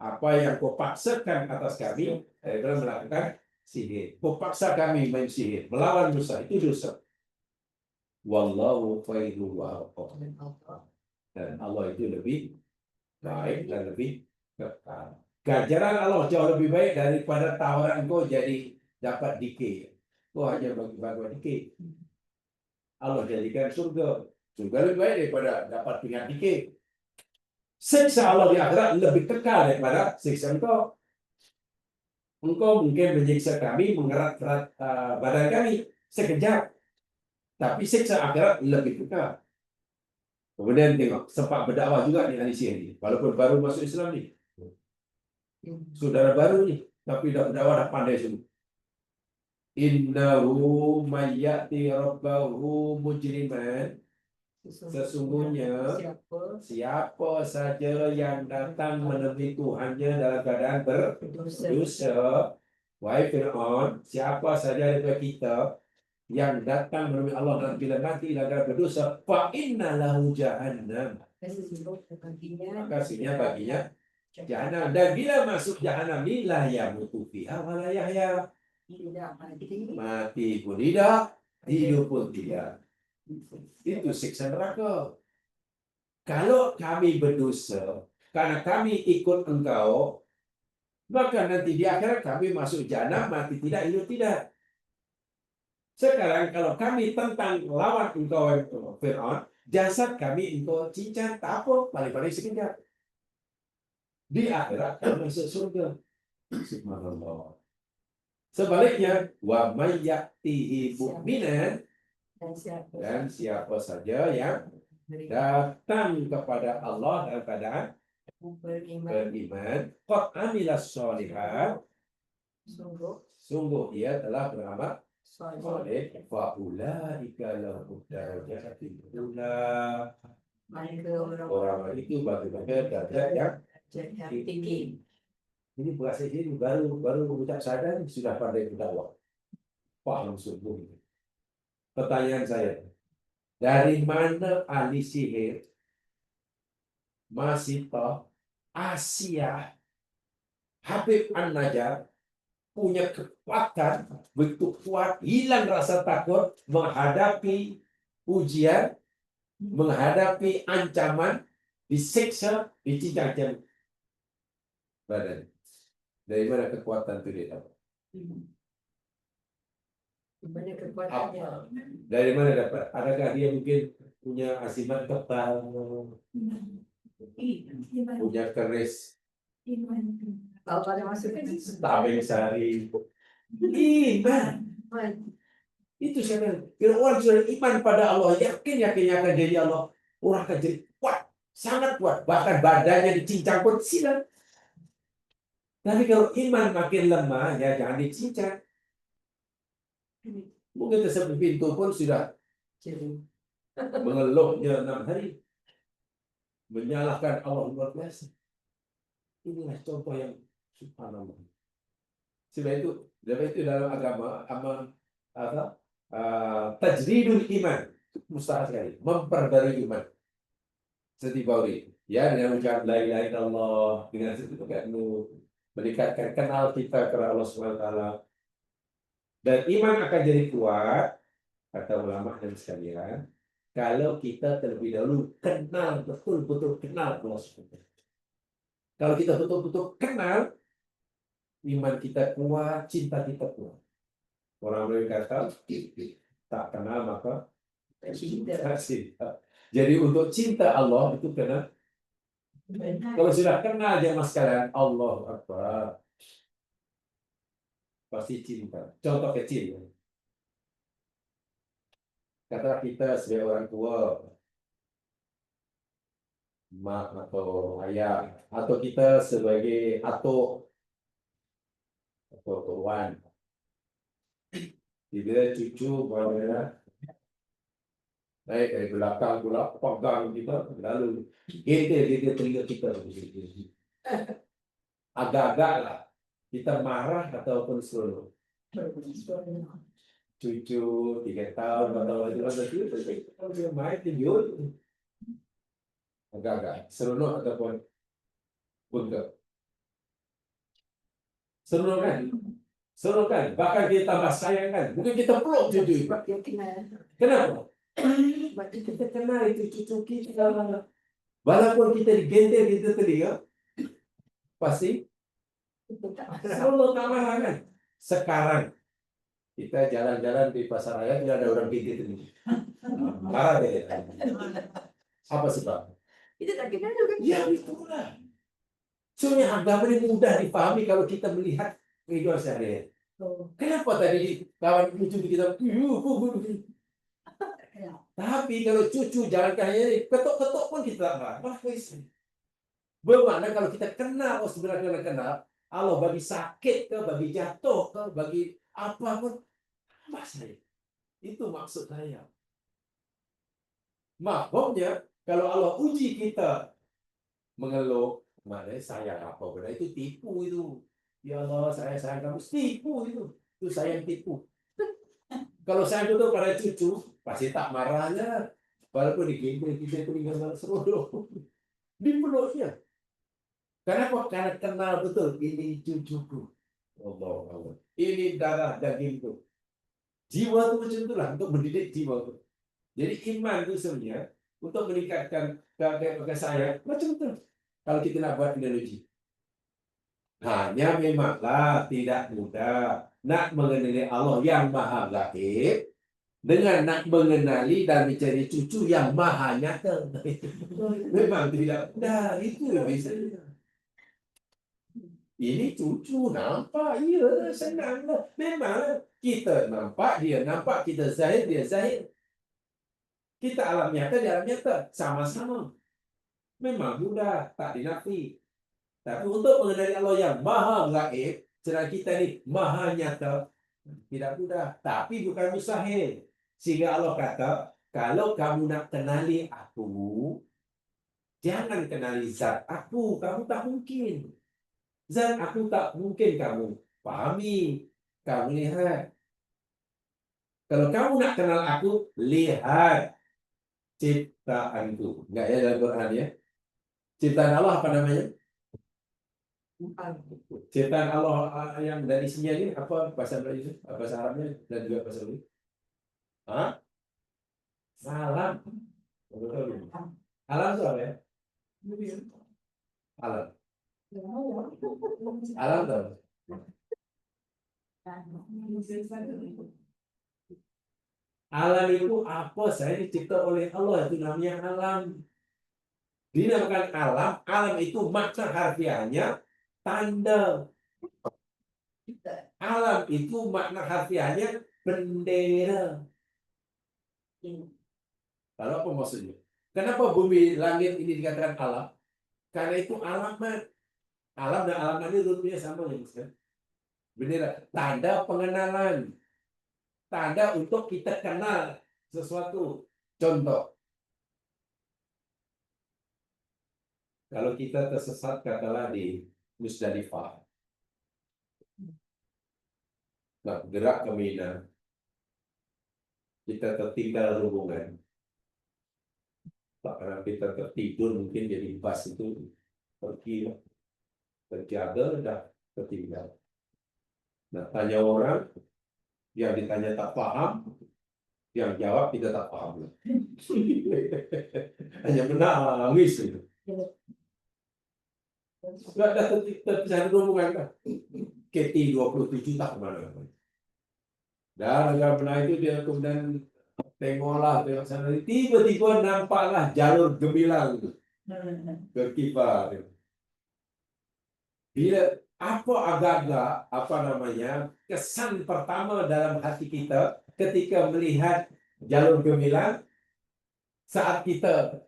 [SPEAKER 3] apa yang kau paksakan atas kami daripada melakukan sihir. Kau paksa kami main sihir, melawan Musa, itu dosa. Wallahu khairu wa arqam. Dan Allah itu lebih baik dan lebih kekal. Ganjaran Allah jauh lebih baik daripada tawaran kau jadi dapat dikir. Kau hanya bagi-bagi dikir. Allah jadikan surga. Surga lebih baik daripada dapat tinggal dikir. Siksa Allah di akhirat lebih kekal daripada siksa engkau. Engkau mungkin menyiksa kami, mengerat-erat badan kami sekejap. Tapi siksa akhirat lebih kekal. Kemudian tengok, sempat berdakwah juga di ahli sihir ini. Walaupun baru masuk Islam ni. Saudara baru ni, tapi dah berdakwah, dah pandai semua. Innahu mayyati rabbahu mujriman. Sesungguhnya siapa saja yang datang menemui Tuhannya dalam keadaan berdosa, wahai Fir'aun, siapa saja daripada kita yang datang menemui Allah dalam bila mati dalam keadaan berdosa, fa inna lahu jahannam. Kasihnya baginya Jahanam. Dan bila masuk jahanam ni la yamutu fiha wa la yahya.
[SPEAKER 2] Tidak mati.
[SPEAKER 3] Mati pun tidak, hidup pun tidak. Itu siksa neraka. Kalau kami berdosa, karena kami ikut engkau, maka nanti di akhirat kami masuk jahanam, mati tidak, hidup tidak. Sekarang kalau kami tentang lawan engkau Fir'aun, jasad kami engkau cincang, tak apa, paling-paling sekejap. Di akhirat kami masuk surga. Subhanallah. Sebaliknya, wa may ya'tihi mu'minan, dan siapa saja yang datang kepada Allah dalam keadaan beriman, qad amilas sholihat, sungguh dia telah beramal soleh, fa ulaika lahum darajatul ula. Orang itu bagi mereka derajat yang
[SPEAKER 2] tinggi.
[SPEAKER 3] ini bahasa ini baru ucap sadar sudah pandai berdakwah. Paham sungguh. Pertanyaan saya, dari mana ahli sihir Masita, Asia, Habib An-Najjar punya kekuatan begitu kuat, hilang rasa takut menghadapi ujian, menghadapi ancaman, disiksa, dicincang badan. Dari mana kekuatan itu dia dapat?
[SPEAKER 2] Mana kekuatannya?
[SPEAKER 3] Dari mana dapat? Adakah dia mungkin punya asimat kepal, punya keris,
[SPEAKER 2] Kalau ada masukan,
[SPEAKER 3] tabeng sari, iman. Itu saya bilang, orang sudah iman pada Allah, yakin akan jadi Allah, orang akan jadi kuat, sangat kuat, bahkan badannya dicincang pun silat. Tapi kalau iman makin lemah, ya jangan dicincang. Mungkin tersebut pintu pun sudah mengeluhnya 6 hari, menyalahkan Allah luar biasa. Inilah contoh yang subhanallah. Sebab itu dalam agama tajridul iman, mustahil sekali, memperbarui iman. Seperti Bauri, ya, dengan ucap la ilaha illallah, dengan itu kan meningkatkan kenal kita kepada Allah Subhanahu wa taala. Dan iman akan jadi kuat, kata ulama dan sekalian, kalau kita terlebih dahulu kenal betul-betul kenal Allah Subhanahu wa taala. Kalau kita betul-betul kenal, iman kita kuat, cinta kita kuat. Orang berkata, tak kenal maka cinta. Jadi untuk cinta Allah itu kena. Kalau sudah kenal jemaah sekalian, Allah Akbar, pasti cinta. Contoh kecil. Kata kita sebagai orang tua, mak atau ayah, atau kita sebagai atuk atau kawan, bila cucu bawa naik dari belakang pula pegang kita, lalu dia telinga kita, agak-agak lah kita marah ataupun slow. Cucu 3 tahun atau kalau dia main tidur agak-agak seronok ataupun bengkak. Seronok kan, bahkan kita tambah sayang kan, mungkin kita peluk cucu. Kenapa? Kita kenal itu cucu kita. Walaupun kita digentel kita telinga, pasti seronok tak marah kan. Sekarang kita jalan-jalan di pasar raya tidak ada orang gigit ini. Marah deh. Apa sebab?
[SPEAKER 2] itu tak kenal juga.
[SPEAKER 3] Ya itulah. Sebenarnya agama ini mudah dipahami kalau kita melihat kehidupan sehari-hari. Kenapa tadi kawan cucu kita? Tapi kalau cucu jalan kaya ketok-ketok pun kita tak marah. Bermakna kalau kita kenal, sebenarnya kenal Allah bagi sakit ke, bagi jatuh ke, bagi apapun, saya. Itu maksud saya. Maksudnya kalau Allah uji kita mengeluh, maknanya sayang apa benda itu tipu itu. Ya Allah, saya sayang kamu, tipu itu. Itu sayang tipu. Kalau sayang itu pada cucu, pasti tak marahnya. Walaupun digendong kita itu tinggal seluruh di peluknya. Kenapa? Karena kenal betul ini cucuku. Allah. Ini darah dagingku. Jiwa itu macam itulah untuk mendidik jiwa itu. Jadi iman itu sebenarnya untuk meningkatkan ke saya macam itu. Kalau kita nak buat analogi. Hanya memanglah tidak mudah nak mengenali Allah yang maha gaib dengan nak mengenali dan mencari cucu yang maha nyata. Memang tidak mudah, itu yang biasanya. Ini cucu nampak, iya senang lah. Memang kita nampak, dia nampak, kita zahir, dia zahir. Kita alam nyata, dia alam nyata. Sama-sama. Memang mudah, tak dinafi. Tapi untuk mengenali Allah yang maha gaib, sedangkan kita ini maha nyata, tidak mudah. Tapi bukan mustahil. Sehingga Allah kata, kalau kamu nak kenali aku, jangan kenali zat aku. Kamu tak mungkin. Zat aku tak mungkin kamu pahami, kamu lihat. Kalau kamu nak kenal aku, lihat ciptaanku. Enggak ya dalam Quran ya? Ciptaan Allah apa namanya? Ciptaan Allah yang dari isinya ini apa bahasa Melayu? Bahasa Arabnya dan juga bahasa Melayu? Hah? Alam. Betul. Alam itu apa ya? Alam. Alam itu apa? Alam itu apa? Saya dicipta oleh Allah, itu namanya alam. Dinamakan alam. Alam itu makna harfiahnya tanda. Alam itu makna harfiahnya bendera. Lalu apa maksudnya? Kenapa bumi langit ini dikatakan alam? Karena itu alamat. Alam dan alamat ini rupanya sama ya, bendera, tanda pengenalan, tanda untuk kita kenal sesuatu. Contoh, kalau kita tersesat katalah di Musdalifah, nah, gerak ke Mina, kita tertinggal hubungan. Karena kita tertidur mungkin jadi bas itu pergi, terjaga, dah tertinggal. Nah, tanya orang, yang ditanya tak paham, yang jawab kita tak paham. Hanya menangis itu. Nggak ada terpisah hubungan kan? KT 27 tak kemana. Dan karena itu dia kemudian tengok sana, tiba-tiba nampaklah jalur gemilang itu berkibar. Bila apa agak-agak apa namanya kesan pertama dalam hati kita ketika melihat jalur gemilang saat kita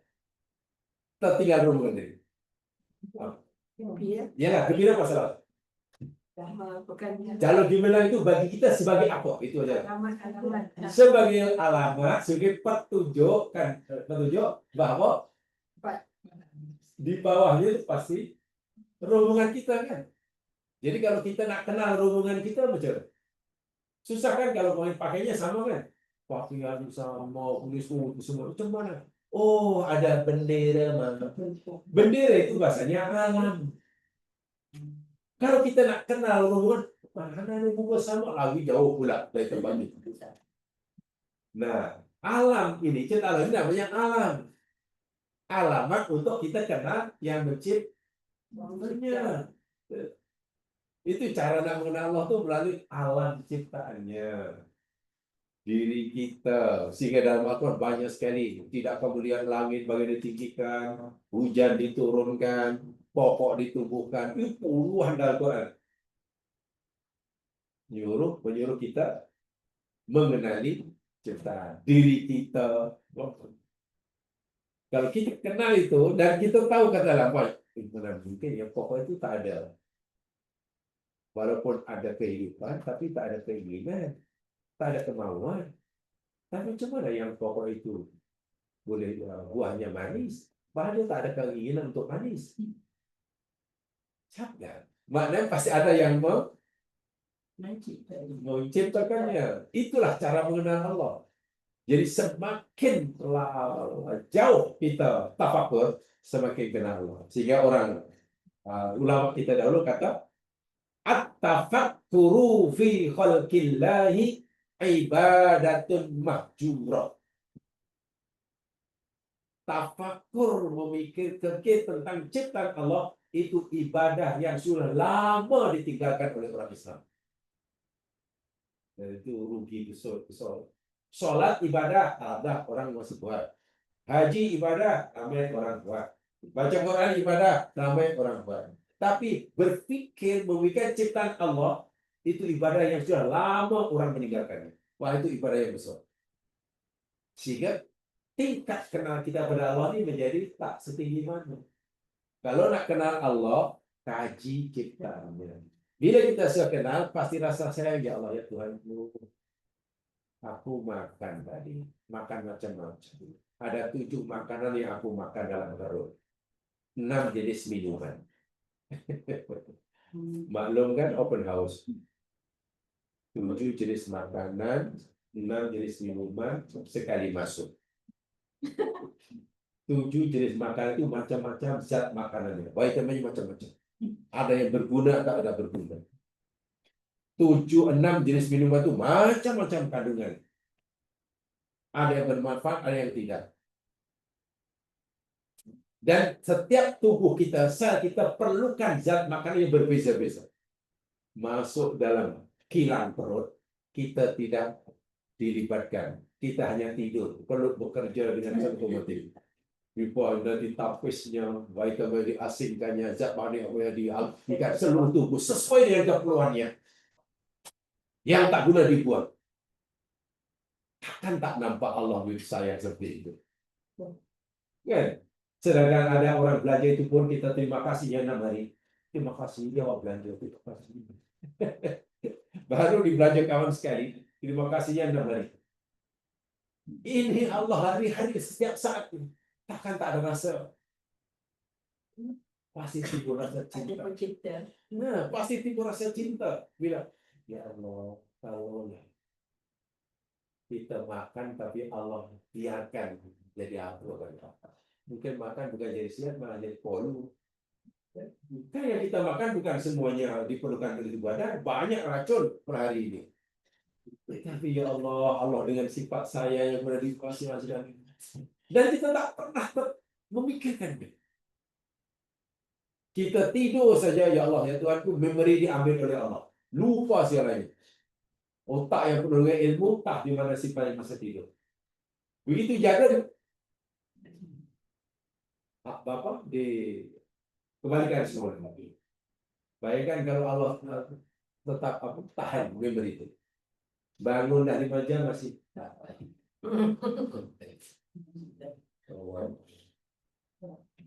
[SPEAKER 3] tertinggal rombongan ini? Ya, gembira masalah. Jalur gemilang itu bagi kita sebagai apa? Itu aja. Sebagai alamat, sebagai petunjuk bahwa di bawahnya itu pasti rombongan kita kan. Jadi kalau kita nak kenal rombongan kita macam susah kan kalau pakainya sama kan? Pakaian sama, tulis semua macam mana? Oh, ada bendera mana? Bendera itu bahasanya alam. Kalau kita nak kenal rombongan, mana rombongan sama lagi jauh pula dari tempat itu. Nah, alam ini kita ini namanya alam. Alamat untuk kita kenal yang menciptanya. Itu cara nak mengenal Allah tuh melalui alam ciptaannya. Diri kita. Sehingga dalam Al-Quran banyak sekali. Tidak kemudian langit bagi ditinggikan, hujan diturunkan, pokok ditumbuhkan. Itu puluhan dalam Al-Quran. Menyuruh kita mengenali ciptaan diri kita. Kalau kita kenal itu dan kita tahu kata lampau, mungkin ya pokok itu tak ada. Walaupun ada kehidupan, tapi tak ada keinginan, tak ada kemauan. Tapi macam mana yang pokok itu boleh buahnya manis, padahal tak ada keinginan untuk manis? Siapa? Maknanya pasti ada yang menciptakannya. Itulah cara mengenal Allah. Jadi semakin jauh kita tafakur, semakin kenal Allah. Sehingga orang Ulama kita dahulu kata at-tafakkuru fi khalqillahi ibadatun mahjurah. Tafakur memikirkan tentang ciptaan Allah itu ibadah yang sudah lama ditinggalkan oleh orang Islam. Dan itu rugi besar. Sholat ibadah ada orang masih buat. Haji ibadah ramai orang buat. Baca Quran ibadah ramai orang buat. Tapi berpikir memikirkan ciptaan Allah itu ibadah yang sudah lama orang meninggalkannya. Wah, itu ibadah yang besar. Sehingga tingkat kenal kita pada Allah ini menjadi tak setinggi mana. Kalau nak kenal Allah, kaji ciptaannya. Bila kita sudah kenal, pasti rasa sayang, ya Allah, ya Tuhanku. Aku makan tadi, makan macam-macam. Ada 7 makanan yang aku makan dalam perut. 6 jenis minuman. Maklum kan open house. 7 jenis makanan, 6 jenis minuman, sekali masuk. 7 jenis makanan itu macam-macam zat makanannya. Vitaminnya macam-macam. Ada yang berguna, tak ada berguna. 6 jenis minuman itu macam-macam kandungan. Ada yang bermanfaat, ada yang tidak. Dan setiap tubuh kita, sel kita perlukan zat makanan yang berbeza-beza. Masuk dalam kilang perut, kita tidak dilibatkan. Kita hanya tidur. Perlu bekerja dengan otomatis. Before nanti tapisnya, vitamin diasingkannya, zat makanan yang dialihkan seluruh tubuh sesuai dengan keperluannya. Yang tak guna dibuang. Takkan tak nampak Allah sayang seperti itu. Kan? Sedangkan ada orang belanja itu pun kita terima kasih ya 6 hari. Terima kasih jawab belanja, terima kasih. Baru dibelanja kawan sekali, terima kasihnya 6 hari. Ini Allah hari-hari setiap saat. Takkan tak ada rasa. Pasti timbul rasa cinta. Nah, pasti timbul rasa cinta. Bila, ya Allah, tolonglah. Kita makan tapi Allah biarkan jadi apa kan? Mungkin makan bukan jadi sehat, malah jadi polu. Kan yang kita makan bukan semuanya diperlukan oleh badan, banyak racun per hari ini. Tapi ya Allah, Allah dengan sifat saya yang berada di kuasa dan kita tak pernah memikirkan. Kita tidur saja, ya Allah, ya Tuhanku, memori diambil oleh Allah. Lupa siarannya. Otak yang perlu ilmu, tak di mana sifat yang masa tidur. Begitu jaga Bapak dikembalikan semua. Bayangkan kalau Allah tetap tahan memori itu. Bangun dari 5 jam masih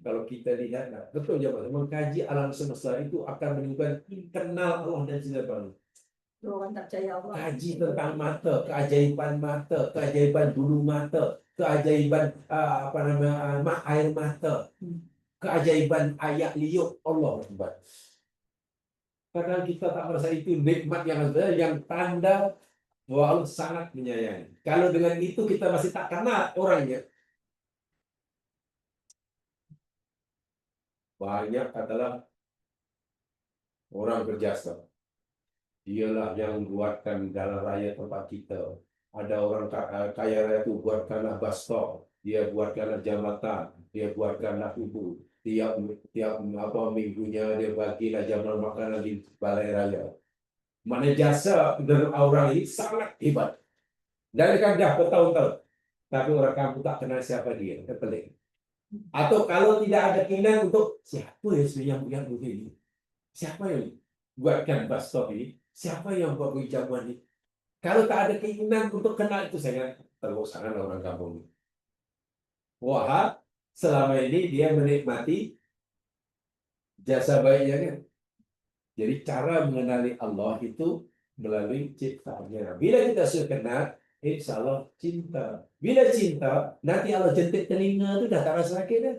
[SPEAKER 3] kalau kita lihat, betul ya Pak, mengkaji alam semesta itu akan menimbulkan kenal Allah dan cinta baru.
[SPEAKER 2] Orang tak percaya Allah.
[SPEAKER 3] Kaji tentang mata, keajaiban bulu mata, keajaiban air mata, keajaiban ayat liuk Allah. Padahal kita tak merasa itu nikmat yang sebenarnya, yang tanda bahwa Allah sangat menyayangi. Kalau dengan itu kita masih tak kenal orangnya. Banyak adalah orang berjasa. Dialah yang buatkan jalan raya tempat kita. Ada orang kaya raya itu buatkanlah bus stop, dia buatkanlah jambatan, dia buatkanlah itu. Tiap minggunya dia bagilah jamuan makanan di balai raya. Mana jasa dari orang ini sangat hebat. Dari kan dah bertahun-tahun, tapi orang kampung tak kenal siapa dia, pelik. Atau kalau tidak ada keinginan untuk siapa yang begini, siapa yang buatkan bus stop ini, siapa yang buat jamuan ini. Kalau tak ada keinginan untuk kenal itu, saya terbosankan orang kampung. Wahab selama ini dia menikmati jasa baiknya kan. Jadi cara mengenali Allah itu melalui ciptaannya. Bila kita sudah kenal, insya Allah cinta. Bila cinta, nanti Allah jentik telinga itu dah tak rasa sakit dah.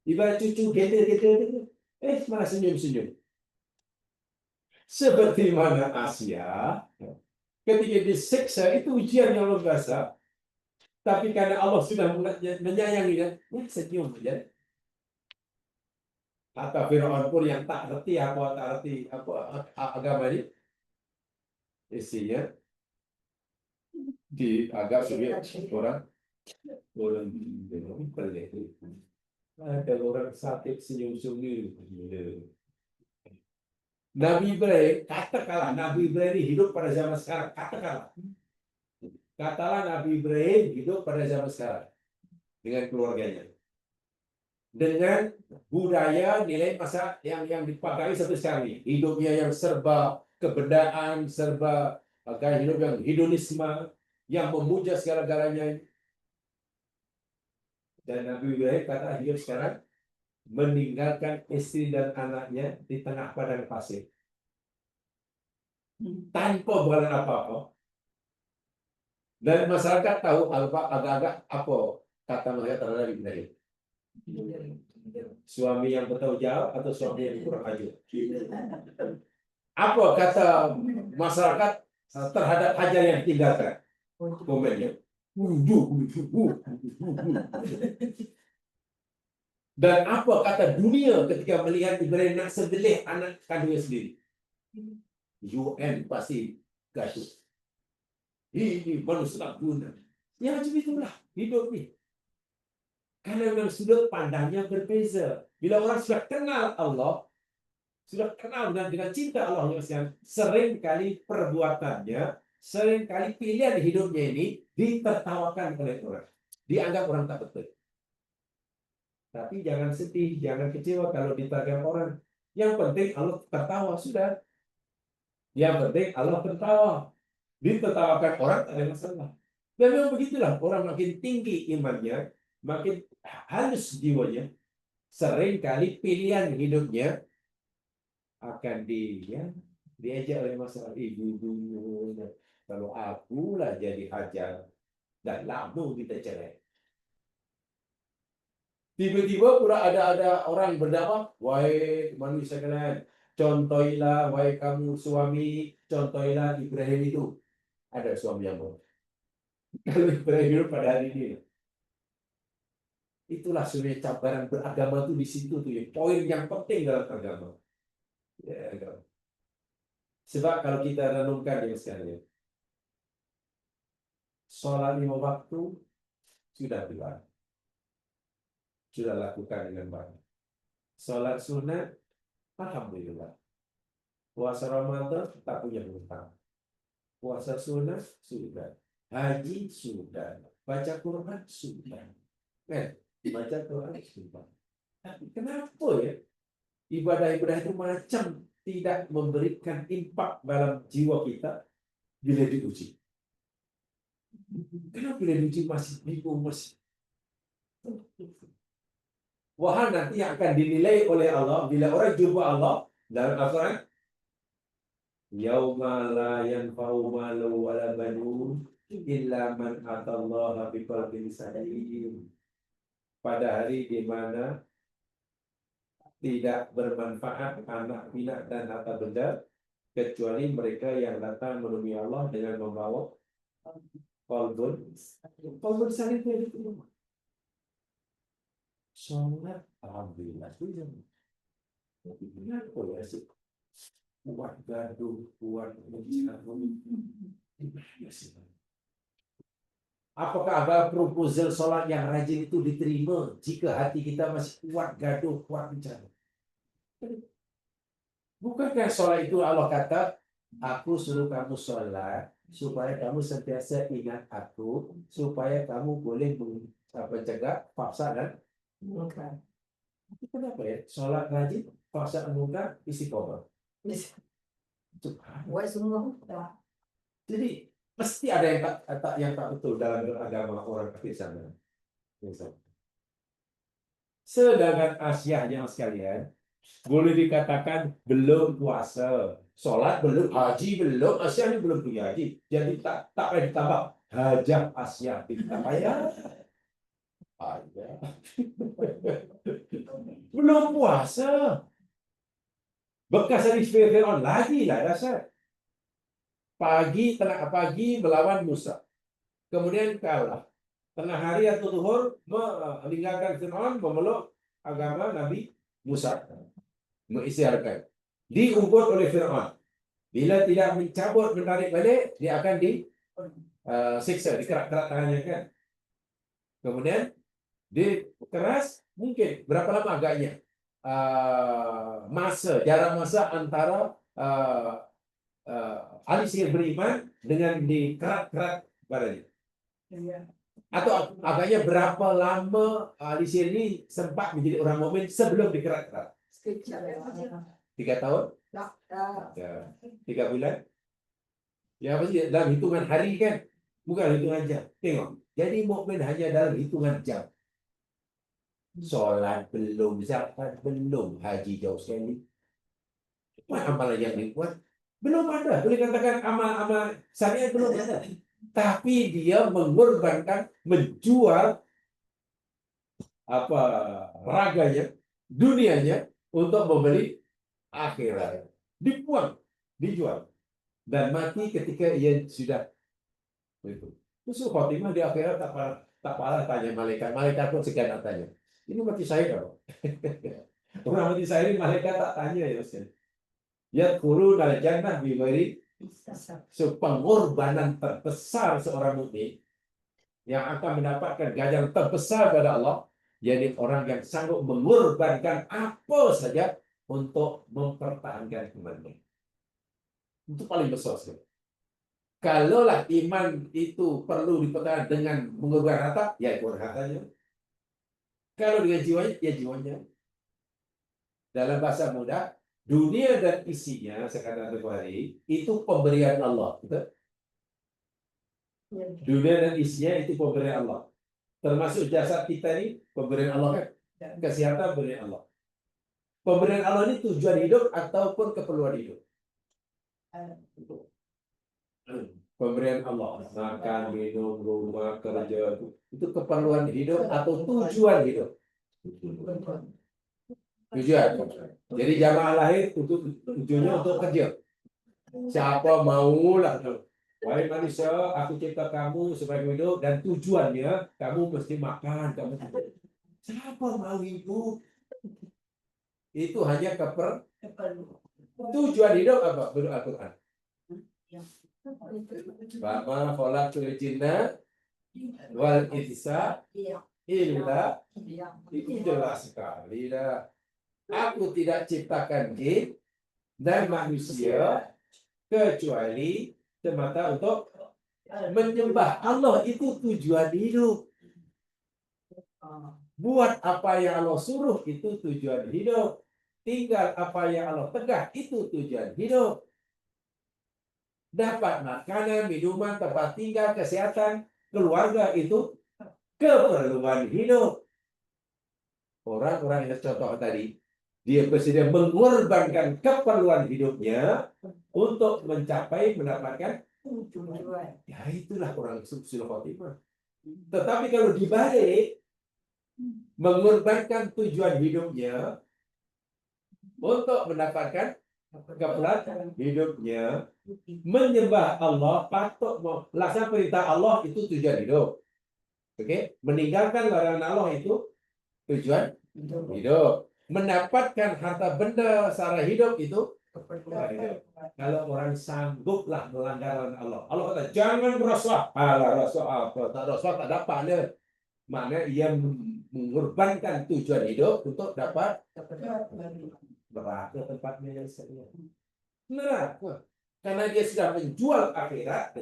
[SPEAKER 3] Ibarat cucu getir-getir, malah senyum-senyum. Seperti mana Asia, ketika disiksa itu ujian yang luar biasa. Tapi karena Allah sudah menyayanginya, senyum saja. Hatta Firaun pun yang tak reti apa agama ini, isinya dianggap sebagai orang pelik. Ada orang sakit senyum-senyum. Nabi Ibrahim, katakanlah Nabi Ibrahim ini hidup pada zaman sekarang. Katalah Nabi Ibrahim hidup pada zaman sekarang dengan keluarganya, dengan budaya nilai masa yang dipakai sampai sekarang ini. Hidupnya yang serba kebendaan, serba gaya hidup yang hedonisme, yang memuja segala-galanya. Dan Nabi Ibrahim kata hidup sekarang meninggalkan istri dan anaknya di tengah padang pasir tanpa bualan apa-apa. Dan masyarakat tahu agak-agak apa kata mereka terhadap Ibrahim. Suami yang bertanggung jawab atau suami yang kurang ajar. Apa kata masyarakat terhadap Hajar yang ditinggalkan? Komennya. Dan apa kata dunia ketika melihat Ibrahim nak sembelih anak kandungnya sendiri? UN pasti gaduh. Ini manusia guna. Ya macam itulah hidup ni. Karena memang sudut pandangnya berbeza. Bila orang sudah kenal Allah, sudah kenal dengan cinta Allah, sering kali perbuatannya, sering kali pilihan hidupnya ini ditertawakan oleh orang. Dianggap orang tak betul. Tapi jangan sedih, jangan kecewa kalau ditagih orang. Yang penting Allah tertawa, sudah. Yang penting Allah tertawa. Ditertawakan orang tak ada masalah. Dan memang begitulah, orang makin tinggi imannya, makin halus jiwanya, sering kali pilihan hidupnya akan diajak oleh masalah ibu. Kalau akulah jadi Hajar dan lama kita cerai. Tiba-tiba pula ada orang berdakwah, wahai manusia sekalian, contohilah, wahai kamu suami, contohilah Ibrahim itu. Ada suami yang boleh. Kalau Ibrahim hidup pada hari ini. Itulah sebenarnya cabaran beragama itu di situ tuh ya. Poin yang penting dalam agama. Ya, sebab kalau kita renungkan ya sekalian, sholat 5 waktu sudah bilang, sudah lakukan dengan baik. Sholat sunat, alhamdulillah. Puasa Ramadan tak punya hutang. Puasa sunat sudah, haji sudah, baca Quran sudah, baca Quran sudah. Tapi kenapa ya ibadah-ibadah itu macam tidak memberikan impak dalam jiwa kita bila diuji? Kenapa bila diuji masih bingung, masih? Wah, nanti akan dinilai oleh Allah bila orang jumpa Allah dalam Al-Quran. Yauma la yanfa'u malu wala banun illa man atallaha biqalbin salim. Pada hari di mana tidak bermanfaat anak, pinak dan harta benda kecuali mereka yang datang menemui Allah dengan membawa qalbun salim. Sholat alhamdulillah sudah. Kenapa ya sih? Kuat gaduh, kuat mencarum. Apakah ada proposal sholat yang rajin itu diterima jika hati kita masih kuat gaduh, kuat mencarum? Bukankah sholat itu Allah kata, aku suruh kamu sholat supaya kamu sentiasa ingat aku, supaya kamu boleh mencegah faksa dan munkar. Kenapa ya? Sholat rajin, faksa dan munkar, istiqomah. Jadi mesti ada yang tak betul dalam beragama orang Kristen. Sedangkan Asyahnya sekalian, boleh dikatakan belum puasa, sholat belum, haji belum, Asyah ini belum punya haji. Jadi tak payah ditambah hajah Asyah, tak payah. Belum puasa. Bekas dari Fir'aun lagi lah dasar. Tengah pagi melawan Musa. Kemudian kalah. Tengah hari atau zuhur meninggalkan Fir'aun, memeluk agama Nabi Musa mengisytiharkan. Diugut oleh Fir'aun. Bila tidak mencabut, menarik balik, dia akan disiksa, dikerak-kerak tangannya kan. Kemudian dikeras, mungkin berapa lama agaknya jarak masa antara ahli sihir beriman dengan dikerak-kerak badannya. Atau agaknya berapa lama ahli sihir ini sempat menjadi orang mukmin sebelum dikerak-kerak?
[SPEAKER 2] Sekejap ya.
[SPEAKER 3] 3 tahun?
[SPEAKER 2] Tak.
[SPEAKER 3] Ya. 3 bulan? Ya pasti dalam hitungan hari kan? Bukan hitungan jam. Tengok. Jadi mukmin hanya dalam hitungan jam. Solat belum, zakat belum, haji jauh sekali. Apa amalan yang dibuat? Belum ada. Boleh katakan amal-amal syariat belum ada. Tapi dia mengorbankan, menjual raganya, dunianya untuk membeli akhirat. Dibuang, dijual. Dan mati ketika ia sudah itu. Terus Fatimah di akhirat tak payah tanya malaikat. Malaikat pun sekian tanya. Ini mati saya kalau. Orang mati saya ini malaikat tak tanya ya Ustaz. Ya turun dari jannah biberi pengorbanan terbesar seorang mukmin yang akan mendapatkan ganjaran terbesar pada Allah, yakni orang yang sanggup mengorbankan apa saja untuk mempertahankan imannya. Itu paling besar sekali. Kalaulah iman itu perlu dipertahankan dengan mengorbankan harta, ya mengorbankan hartanya. Kalau dengan jiwanya, ya jiwanya. Dalam bahasa mudah, dunia dan isinya, sekadar hari itu pemberian Allah. Betul? Dunia dan isinya itu pemberian Allah. Termasuk jasad kita ini pemberian Allah kan? Kesehatan pemberian Allah. Pemberian Allah ini tujuan hidup ataupun keperluan hidup? Pemberian Allah, makan, minum, rumah, kerja, itu keperluan hidup atau tujuan hidup? Tujuan. Jadi jamaah lahir itu tujuannya untuk kerja. Siapa maulah. Wahai manusia, aku cipta kamu sebagai hidup dan tujuannya kamu mesti makan, kamu siapa mau hidup? Itu hanya tujuan hidup apa? Menurut Al-Quran. Bama khalaqtul jinna wal insa illa, itu jelas sekali dah. Aku tidak ciptakan jin dan manusia kecuali semata untuk menyembah Allah. Itu tujuan hidup. Buat apa yang Allah suruh itu tujuan hidup. Tinggal apa yang Allah tegak itu tujuan hidup. Dapat makanan, minuman, tempat tinggal, kesehatan, keluarga itu keperluan hidup. Orang-orang yang contoh tadi, dia bersedia mengorbankan keperluan hidupnya untuk mendapatkan tujuan. Ya itulah orang susul khotimah. Tetapi kalau dibalik, mengorbankan tujuan hidupnya untuk mendapatkan keperluan hidupnya, menyembah Allah, patut melaksanakan perintah Allah itu tujuan hidup. Oke, meninggalkan larangan Allah itu tujuan hidup. Mendapatkan harta benda secara hidup itu keperluan hidup. Kalau orang sangguplah melanggar Allah, Allah kata jangan berasuah. Alah rasuah apa? Tak rasuah tak dapat dia. Maknanya ia mengorbankan tujuan hidup untuk dapat neraka tempatnya yang sebenarnya. Neraka. Karena dia sudah menjual akhirat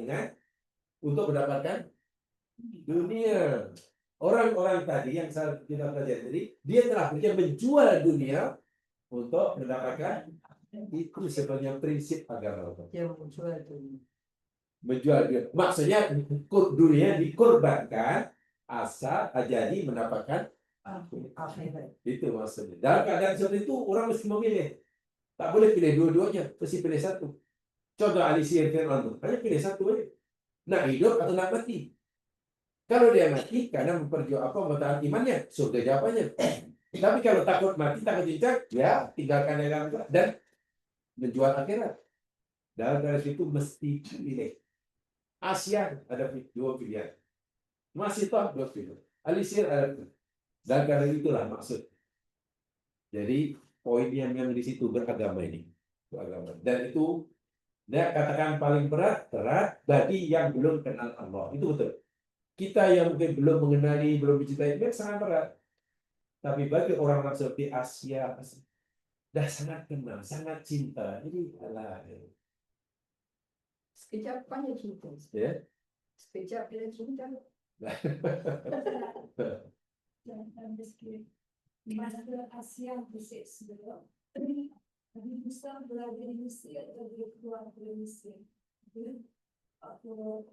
[SPEAKER 3] untuk mendapatkan dunia. Orang-orang tadi yang kita pelajari tadi, dia telah menjual dunia untuk mendapatkan itu sebenarnya prinsip agama. Menjual dunia. Maksudnya dunia dikorbankan asal jadi mendapatkan akhirat. Itu maksudnya. Dalam keadaan seperti itu orang mesti memilih. Tak boleh pilih dua-duanya, mesti pilih satu. Contoh ahli sihir Fir'aun, hanya pilih satu aja. Nak hidup atau nak mati. Kalau dia mati karena mempertahankan imannya, surga jawabannya. Tapi kalau takut mati, takut cincang, ya tinggalkan dalam dan menjual akhirat. Dalam garis itu mesti pilih. Asia ada 2 pilihan. Masih toh 2 pilihan. Alisir ada. Dan karena itulah maksud. Jadi poin yang di situ beragama ini. Beragama. Dan itu dia katakan paling berat bagi yang belum kenal Allah. Itu betul. Kita yang mungkin belum mengenali, belum mencintai, itu sangat berat. Tapi bagi orang-orang seperti Asia, dah sangat kenal, sangat cinta. Jadi alah.
[SPEAKER 2] Sekejap banyak cinta.
[SPEAKER 3] Ya.
[SPEAKER 2] Sekejap dia cinta.
[SPEAKER 4] dan meski masa Asia Mesir sebelum Nabi Musa berada di Mesir atau dia keluar dari Mesir atau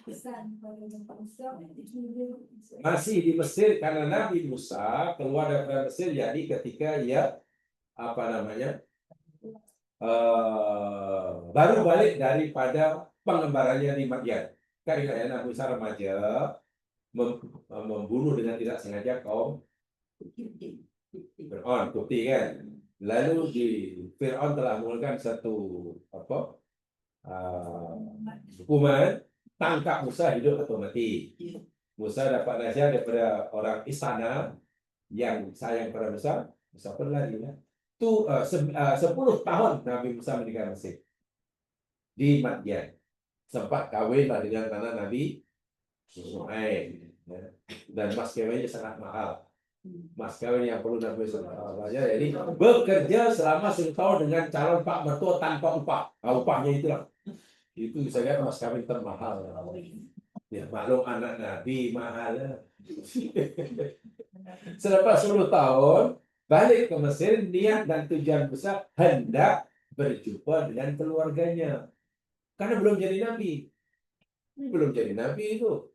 [SPEAKER 4] pesan pada Nabi Musa
[SPEAKER 3] Masih di Mesir karena Nabi Musa keluar dari Mesir, jadi ketika ia baru balik daripada pengembarannya di Madian. Kan ingat ya, Nabi Musa remaja membunuh dengan tidak sengaja kaum Fir'aun, putih kan. Lalu di Fir'aun telah mengeluarkan satu hukuman, tangkap Musa hidup atau mati. Musa dapat nasihat daripada orang istana yang sayang pada Musa. Musa pun lari. Itu 10 tahun Nabi Musa meninggal Mesir di Madian. Sempat kawinlah dengan anak Nabi Suhaib. Dan mas kawinnya sangat mahal. Mas kawin yang perlu Nabi Musa. Jadi bekerja selama 10 tahun dengan calon pak mertua tanpa upah. Upahnya itulah. Itu bisa lihat mas kawin termahal. Ya, maklum anak Nabi mahal. Selepas 10 tahun balik ke Mesir, niat dan tujuan besar hendak berjumpa dengan keluarganya. Karena belum jadi nabi. Belum jadi nabi itu.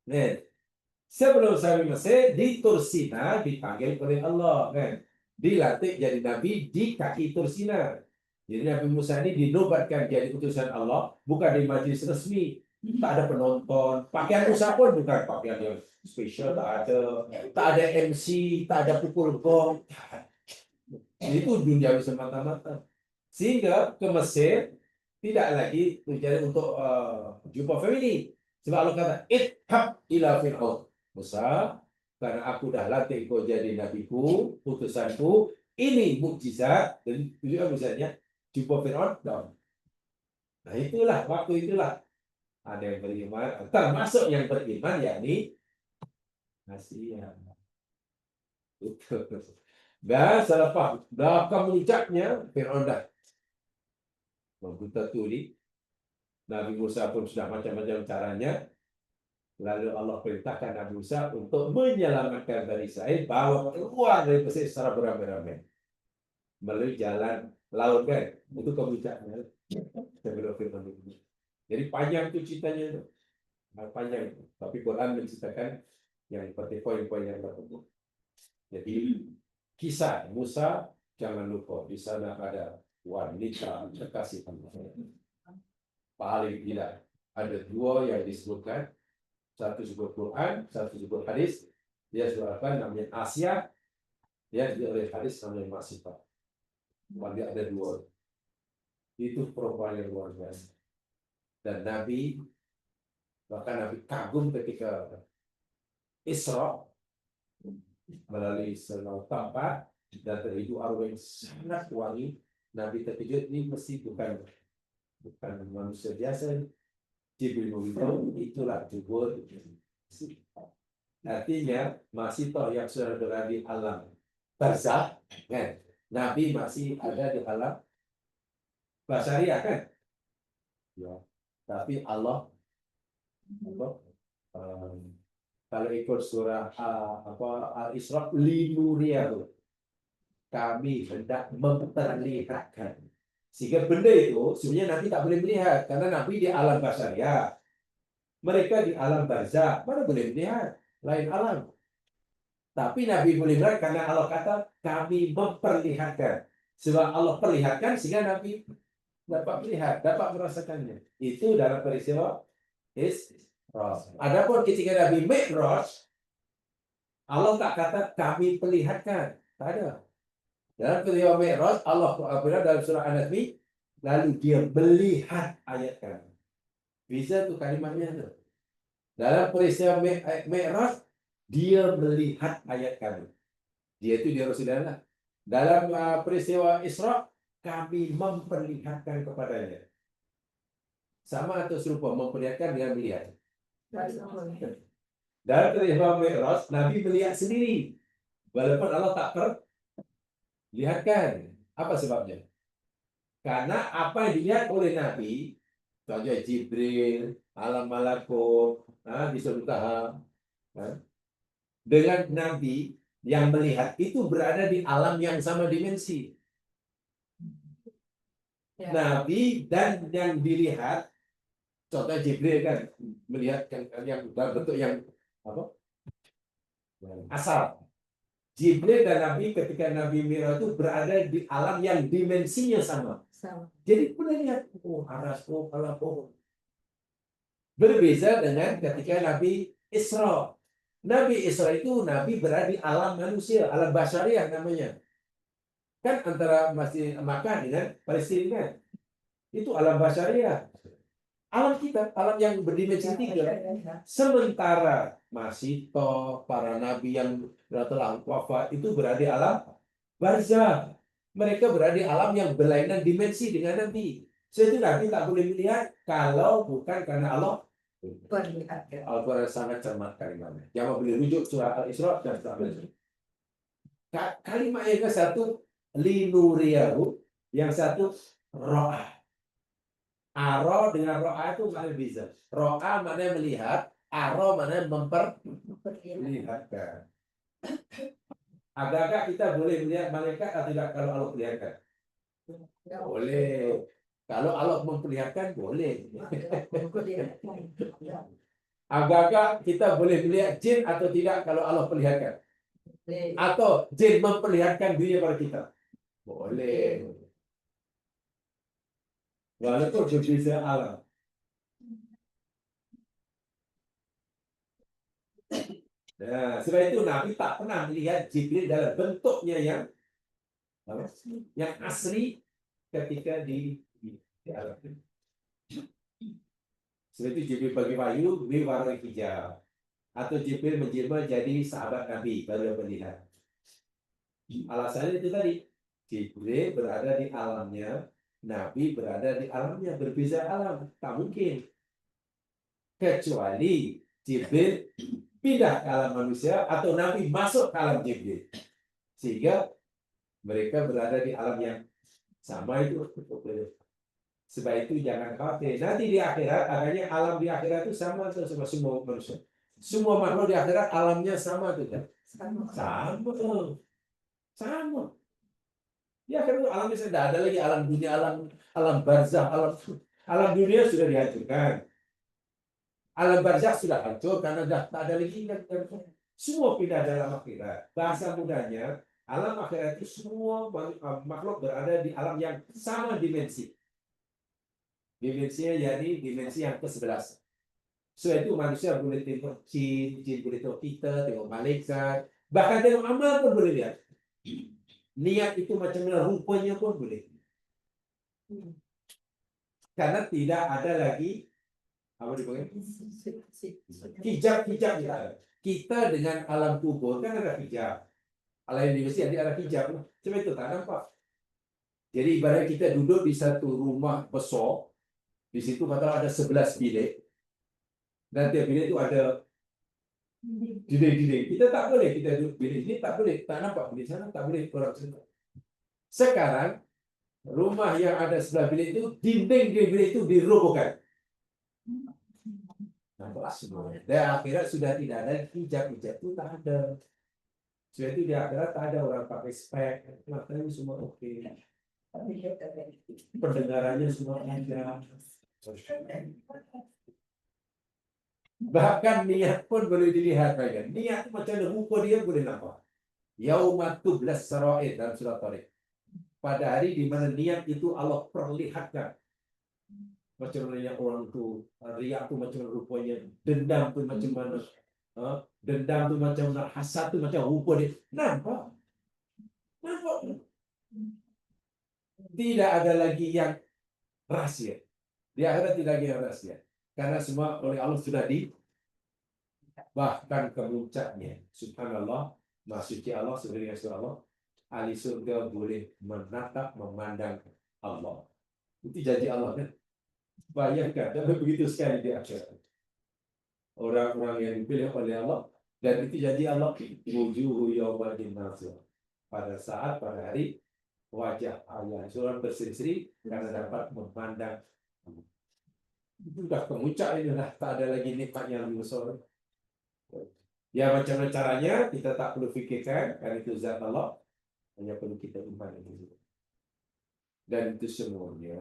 [SPEAKER 3] Nah, sebelum sampai Mesir, di Tursina dipanggil oleh Allah. Kan? Dilantik jadi nabi di kaki Tursina. Jadi Nabi Musa ini dinobatkan jadi utusan Allah, bukan di majlis resmi. Tak ada penonton. Pakaian Musa pun bukan pakaian yang spesial, tak ada MC, tak ada pukul gong. Itu duniawi semata-mata. Sehingga ke Mesir tidak lagi tujuan untuk jumpa family. Sebab Allah kata, "Idhab ila Fir'aun." Musa, karena aku dah latih kau jadi nabiku, utusanku, ini mukjizat, dan tujuan misalnya jumpa Fir'aun, down. Nah itulah, waktu itulah ada yang beriman, termasuk yang beriman, yakni Asia. Dan selepas dah kemuncaknya, Fir'aun dah membuta tuli. Nabi Musa pun sudah macam-macam caranya. Lalu Allah perintahkan Nabi Musa untuk menyelamatkan Bani Israel, bawa keluar dari Mesir secara beramai-ramai melalui jalan laut kan. Itu kemuncaknya. Jadi panjang itu ceritanya itu. Panjang. Tapi Quran menceritakan yang seperti poin-poin yang tertentu. Jadi kisah Musa jangan lupa di sana ada wanita kekasih Allah. Paling tidak ada dua yang disebutkan. Satu sebut Quran, satu sebut hadis. Dia sebutkan namanya Asia. Dia oleh hadis namanya Masifah. Dia ada dua. Itu perempuan yang luar biasa. Dan Nabi, bahkan Nabi kagum ketika Isra melalui selau tempat dan terhidu arwah yang sangat wangi. Nabi terkejut, ini mesti bukan manusia biasa. Jibril memberitahu, itulah Jibril. Artinya masih toh yang sudah berada di alam barzakh, kan? Nabi masih ada di alam basyariah, kan? Ya. Tapi Allah kalau ikut surah Al-Isra, linuriyahu, kami hendak memperlihatkan. Sehingga benda itu sebenarnya Nabi tak boleh melihat karena Nabi di alam basyariah. Mereka di alam barzakh, mana boleh melihat? Lain alam. Tapi Nabi boleh melihat karena Allah kata kami memperlihatkan. Sebab Allah perlihatkan sehingga Nabi dapat melihat, dapat merasakannya. Itu dalam peristiwa Isra. Adapun ketika Nabi Mi'raj, Allah tak kata kami perlihatkan. Tak ada. Dalam peristiwa Mi'raj, Allah berkata dalam surah An-Nabi, lalu dia melihat ayat kami. Bisa tuh kalimatnya tu. Dalam peristiwa Mi'raj, dia melihat ayat kami. Dia itu dia Rasulullah. Dalam peristiwa Isra, kami memperlihatkan kepadanya. Sama atau serupa, memperlihatkan dengan melihat. Dalam peristiwa Mi'raj, Nabi melihat sendiri. Walaupun Allah tak perlihatkan. Apa sebabnya? Karena apa yang dilihat oleh Nabi, contohnya Jibril, alam malakut, di surga, dengan Nabi yang melihat itu berada di alam yang sama dimensi.
[SPEAKER 2] Ya.
[SPEAKER 3] Nabi dan yang dilihat, contoh Jibril kan melihat yang bentuk yang apa? Yang asal. Jibril dan Nabi ketika Nabi Mi'raj itu berada di alam yang dimensinya sama.
[SPEAKER 2] Sama.
[SPEAKER 3] Jadi boleh lihat, aras, alam, berbeda dengan ketika Nabi Isra. Nabi Isra itu Nabi berada di alam manusia, alam basyariah namanya. Kan antara masih Makkah dengan Palestina. Itu alam basyariah. Alam kita, alam yang berdimensi tiga. Sementara masih para nabi yang telah wafat itu berada di alam barzah. Mereka berada di alam yang berlainan dimensi dengan Nabi. Jadi Nabi tak boleh melihat kalau bukan karena Allah.
[SPEAKER 2] Perlihatkan.
[SPEAKER 3] Al-Quran sangat cermat kalimatnya. Yang boleh rujuk surah Al-Isra dan surah Al-Isra. Kalimat yang satu linuriyahu, yang satu ro'ah. Aro dengan ro'a itu maknanya beza. Ro'a maknanya melihat, aro maknanya memperlihatkan. Agak-agak kita boleh melihat malaikat atau tidak kalau Allah perlihatkan? Boleh. Kalau Allah memperlihatkan, boleh. Agak-agak kita boleh melihat jin atau tidak kalau Allah perlihatkan? Atau jin memperlihatkan dirinya pada kita? Boleh. Walaupun berbeza alam. Nah, sebab itu Nabi tak pernah melihat Jibril dalam bentuknya yang asli ketika di alam. Sebab itu Jibril bagi wahyu di warna hijau. Atau Jibril menjelma jadi sahabat Nabi baru melihat. Alasannya itu tadi. Jibril berada di alamnya, Nabi berada di alamnya, berbeza alam. Tak mungkin. Kecuali Jibril pindah ke alam manusia atau Nabi masuk ke alam Jibril. Sehingga mereka berada di alam yang sama itu. Sebab itu jangan khawatir. Nanti di akhirat, adanya alam di akhirat itu sama sama semua manusia. Semua makhluk di akhirat alamnya sama tidak? Sama. Di akhirat alamnya sudah ada lagi alam dunia, alam barzah, alam dunia sudah dihancurkan. Alam barzah sudah hancur karena sudah tak ada lagi. Semua pindah dalam akhirat. Bahasa mudahnya, alam akhirat itu semua makhluk berada di alam yang sama dimensi. Dimensinya jadi dimensi yang ke-11. So itu manusia boleh tengok jin boleh tengok kita, tengok malaikat, bahkan tengok amal pun boleh lihat. Niat itu macam mana rupanya pun boleh. Karena tidak ada lagi apa dipanggil? Hijab tidak ada. Kita dengan alam kubur kan ada hijab. Alam yang dimensi ada hijab. Cuma itu tak nampak. Jadi ibarat kita duduk di satu rumah besar, di situ katakanlah ada 11 bilik. Dan tiap bilik itu ada dinding-dinding. Kita tak boleh kita duduk bilik ini, tak boleh, tak nampak bilik sana, tak boleh orang sana. Sekarang rumah yang ada sebelah bilik itu, dinding di bilik itu dirobohkan. Nampak semua. Dan akhirat sudah tidak ada hijab itu tak ada. Sudah itu di akhirat tak ada orang pakai spek, matanya semua oke. Pendengarannya semua ada. Bahkan niat pun boleh dilihat bagian. Niat macam mana rupa dia boleh nampak. Yaumatu blas sarair dalam surah Tariq. Pada hari di mana niat itu Allah perlihatkan. Macam mana orang tu riak tu macam mana rupanya, dendam tu macam mana, dendam tu macam mana, hasad tu macam rupa dia. Nampak. Tidak ada lagi yang rahasia. Di akhirat tidak lagi yang rahasia. Karena semua oleh Allah sudah bahkan ke puncaknya. Subhanallah. Maha suci Allah sebenarnya surga Allah. Ahli surga boleh menatap, memandang Allah. Itu janji Allah kan? Bayangkan, dan begitu sekali di akhirat. Orang-orang yang dipilih oleh Allah, dan itu janji Allah, wujuhu yawmadin nazir. Pada pada hari, wajah Allah seorang berseri-seri karena dapat memandang. Itu sudah kemuncak ini, dah tak ada lagi nikmat yang lebih besar. Ya macam mana caranya kita tak perlu fikirkan, karena itu zat Allah, hanya perlu kita iman itu. Dan itu semuanya,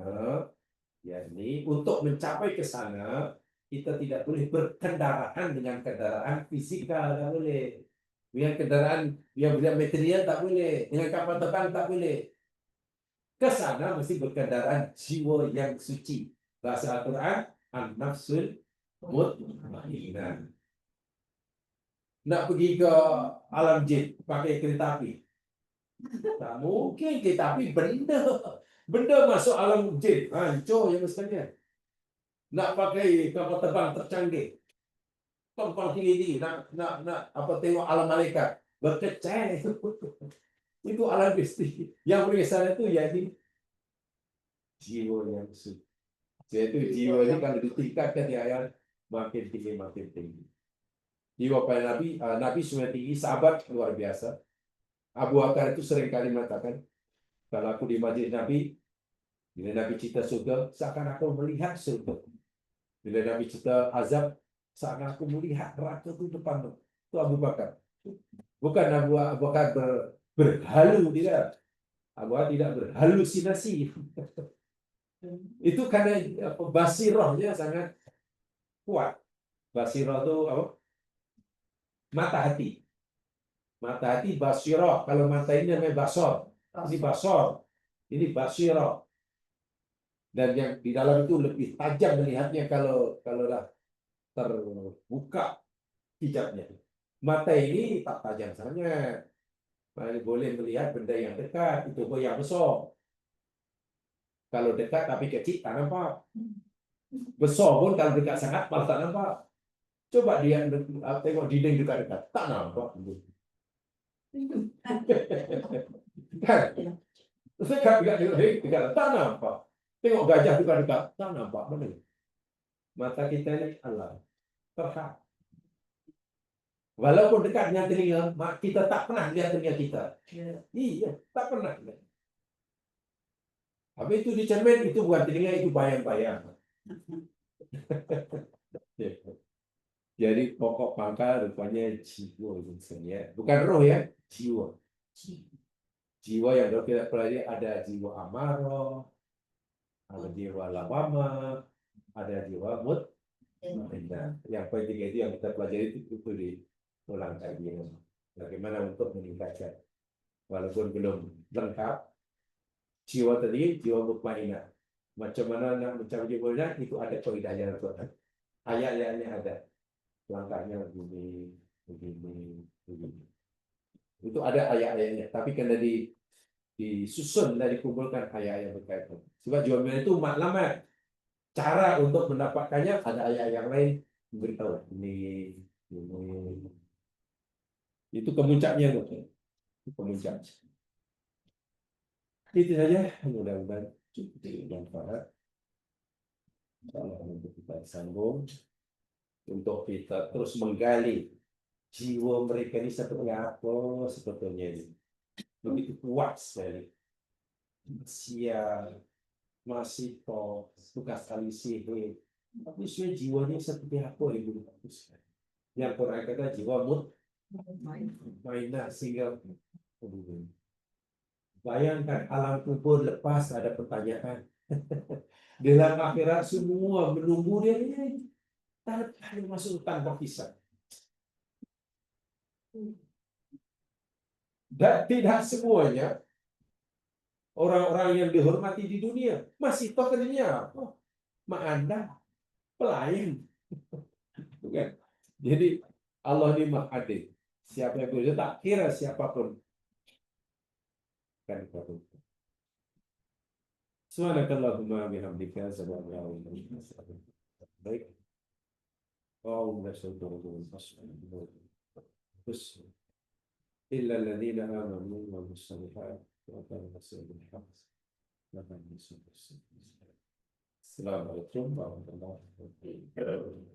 [SPEAKER 3] yakni untuk mencapai ke sana kita tidak boleh berkendaraan dengan kendaraan fisikal, tak boleh. Dengan kendaraan yang material tak boleh, dengan kapal terbang tak boleh. Ke sana mesti berkendaraan jiwa yang suci. Bahasa Al-Quran, an-nafsul mutmainnah. Nak pergi ke alam jin pakai kereta api, tak mungkin. Kereta api benda masuk alam jin, hancur yang sekalian. Nak pakai kapal terbang tercanggih, terbang tinggi, nak apa tengok alam malaikat, berkecai. Itu alam mesti. Yang pergi sana itu jadi jiwa yang suci. Yaitu jiwa ini kalau ditingkatkan di ayat makin tinggi makin tinggi. Jiwa para Nabi, Nabi sudah tinggi, sahabat luar biasa. Abu Bakar itu sering kali mengatakan, kalau aku di masjid Nabi, bila Nabi cerita surga, seakan aku melihat surga. Bila Nabi cerita azab, seakan aku melihat neraka itu depan. Itu Abu Bakar. Bukan Abu Bakar berhalu, tidak. Abu Bakar tidak berhalusinasi. Itu karena basirahnya sangat kuat. Basirah itu apa? Mata hati. Mata hati basirah. Kalau mata ini namanya basor. Ini basor. Ini basirah. Dan yang di dalam itu lebih tajam melihatnya kalau dah terbuka hijabnya. Mata ini tak tajam sangat. Boleh melihat benda yang dekat, itu yang besar. Kalau dekat tapi kecil tak nampak. Besar pun kalau dekat sangat malah tak nampak. Coba dia tengok dinding dekat-dekat, tak nampak. Kan? Dekat, tak nampak. Tengok gajah dekat-dekat, tak nampak. Mana? Mata kita ini Allah terhad. Walaupun dekat dengan telinga, kita tak pernah lihat telinga kita. Iya, tak pernah. Habis itu dicermin, itu bukan telinga, itu bayang-bayang. Jadi pokok pangkal rupanya jiwa sebenarnya. Bukan roh ya, jiwa. Jiwa yang kita pelajari ada jiwa amarah, ada jiwa lawama, ada jiwa mutmainnah. Yang ketiga itu yang kita pelajari itu diulang lagi. Bagaimana untuk meningkatkan, walaupun belum lengkap, jiwa tadi jiwa mutmainnah. Macam mana nak mencapai jiwa mutmainnah itu ada kaidahnya Tuhan. Ayat-ayatnya ada. Langkahnya begini. Itu ada ayat-ayatnya, tapi kena disusun dan dikumpulkan ayat-ayat berkaitan. Sebab jiwa mutmainnah itu maklumat. Cara untuk mendapatkannya ada ayat yang lain beritahu ini. Itu kemuncaknya, itu kemuncak. Itu saja, mudah-mudahan cukup bermanfaat. Kalau untuk kita sambung, untuk kita terus menggali jiwa mereka ini seperti apa sebetulnya ini. Begitu kuat sekali. Masih tugas kali sihir. Tapi sebenarnya jiwanya seperti apa yang bagus. Yang Quran kata jiwa mutmainnah, sehingga bayangkan alam kubur lepas ada pertanyaan. Dalam akhirat semua menunggu dia ini. Tak masuk tanpa kisah. Dan tidak semuanya orang-orang yang dihormati di dunia masih tahu tadinya apa? Mak Anda pelayan. Bukan. Jadi Allah ini Maha Adil. Siapa yang berusaha tak kira siapapun. Kan itu. Subhanakallahumma bihamdika asyhadu an la ilaha illa anta baik. Oh,
[SPEAKER 1] إلا الذين آمنوا وعملوا الصالحات وتواصوا بالحق وتواصوا بالصبر. السلام عليكم ورحمة الله وبركاته.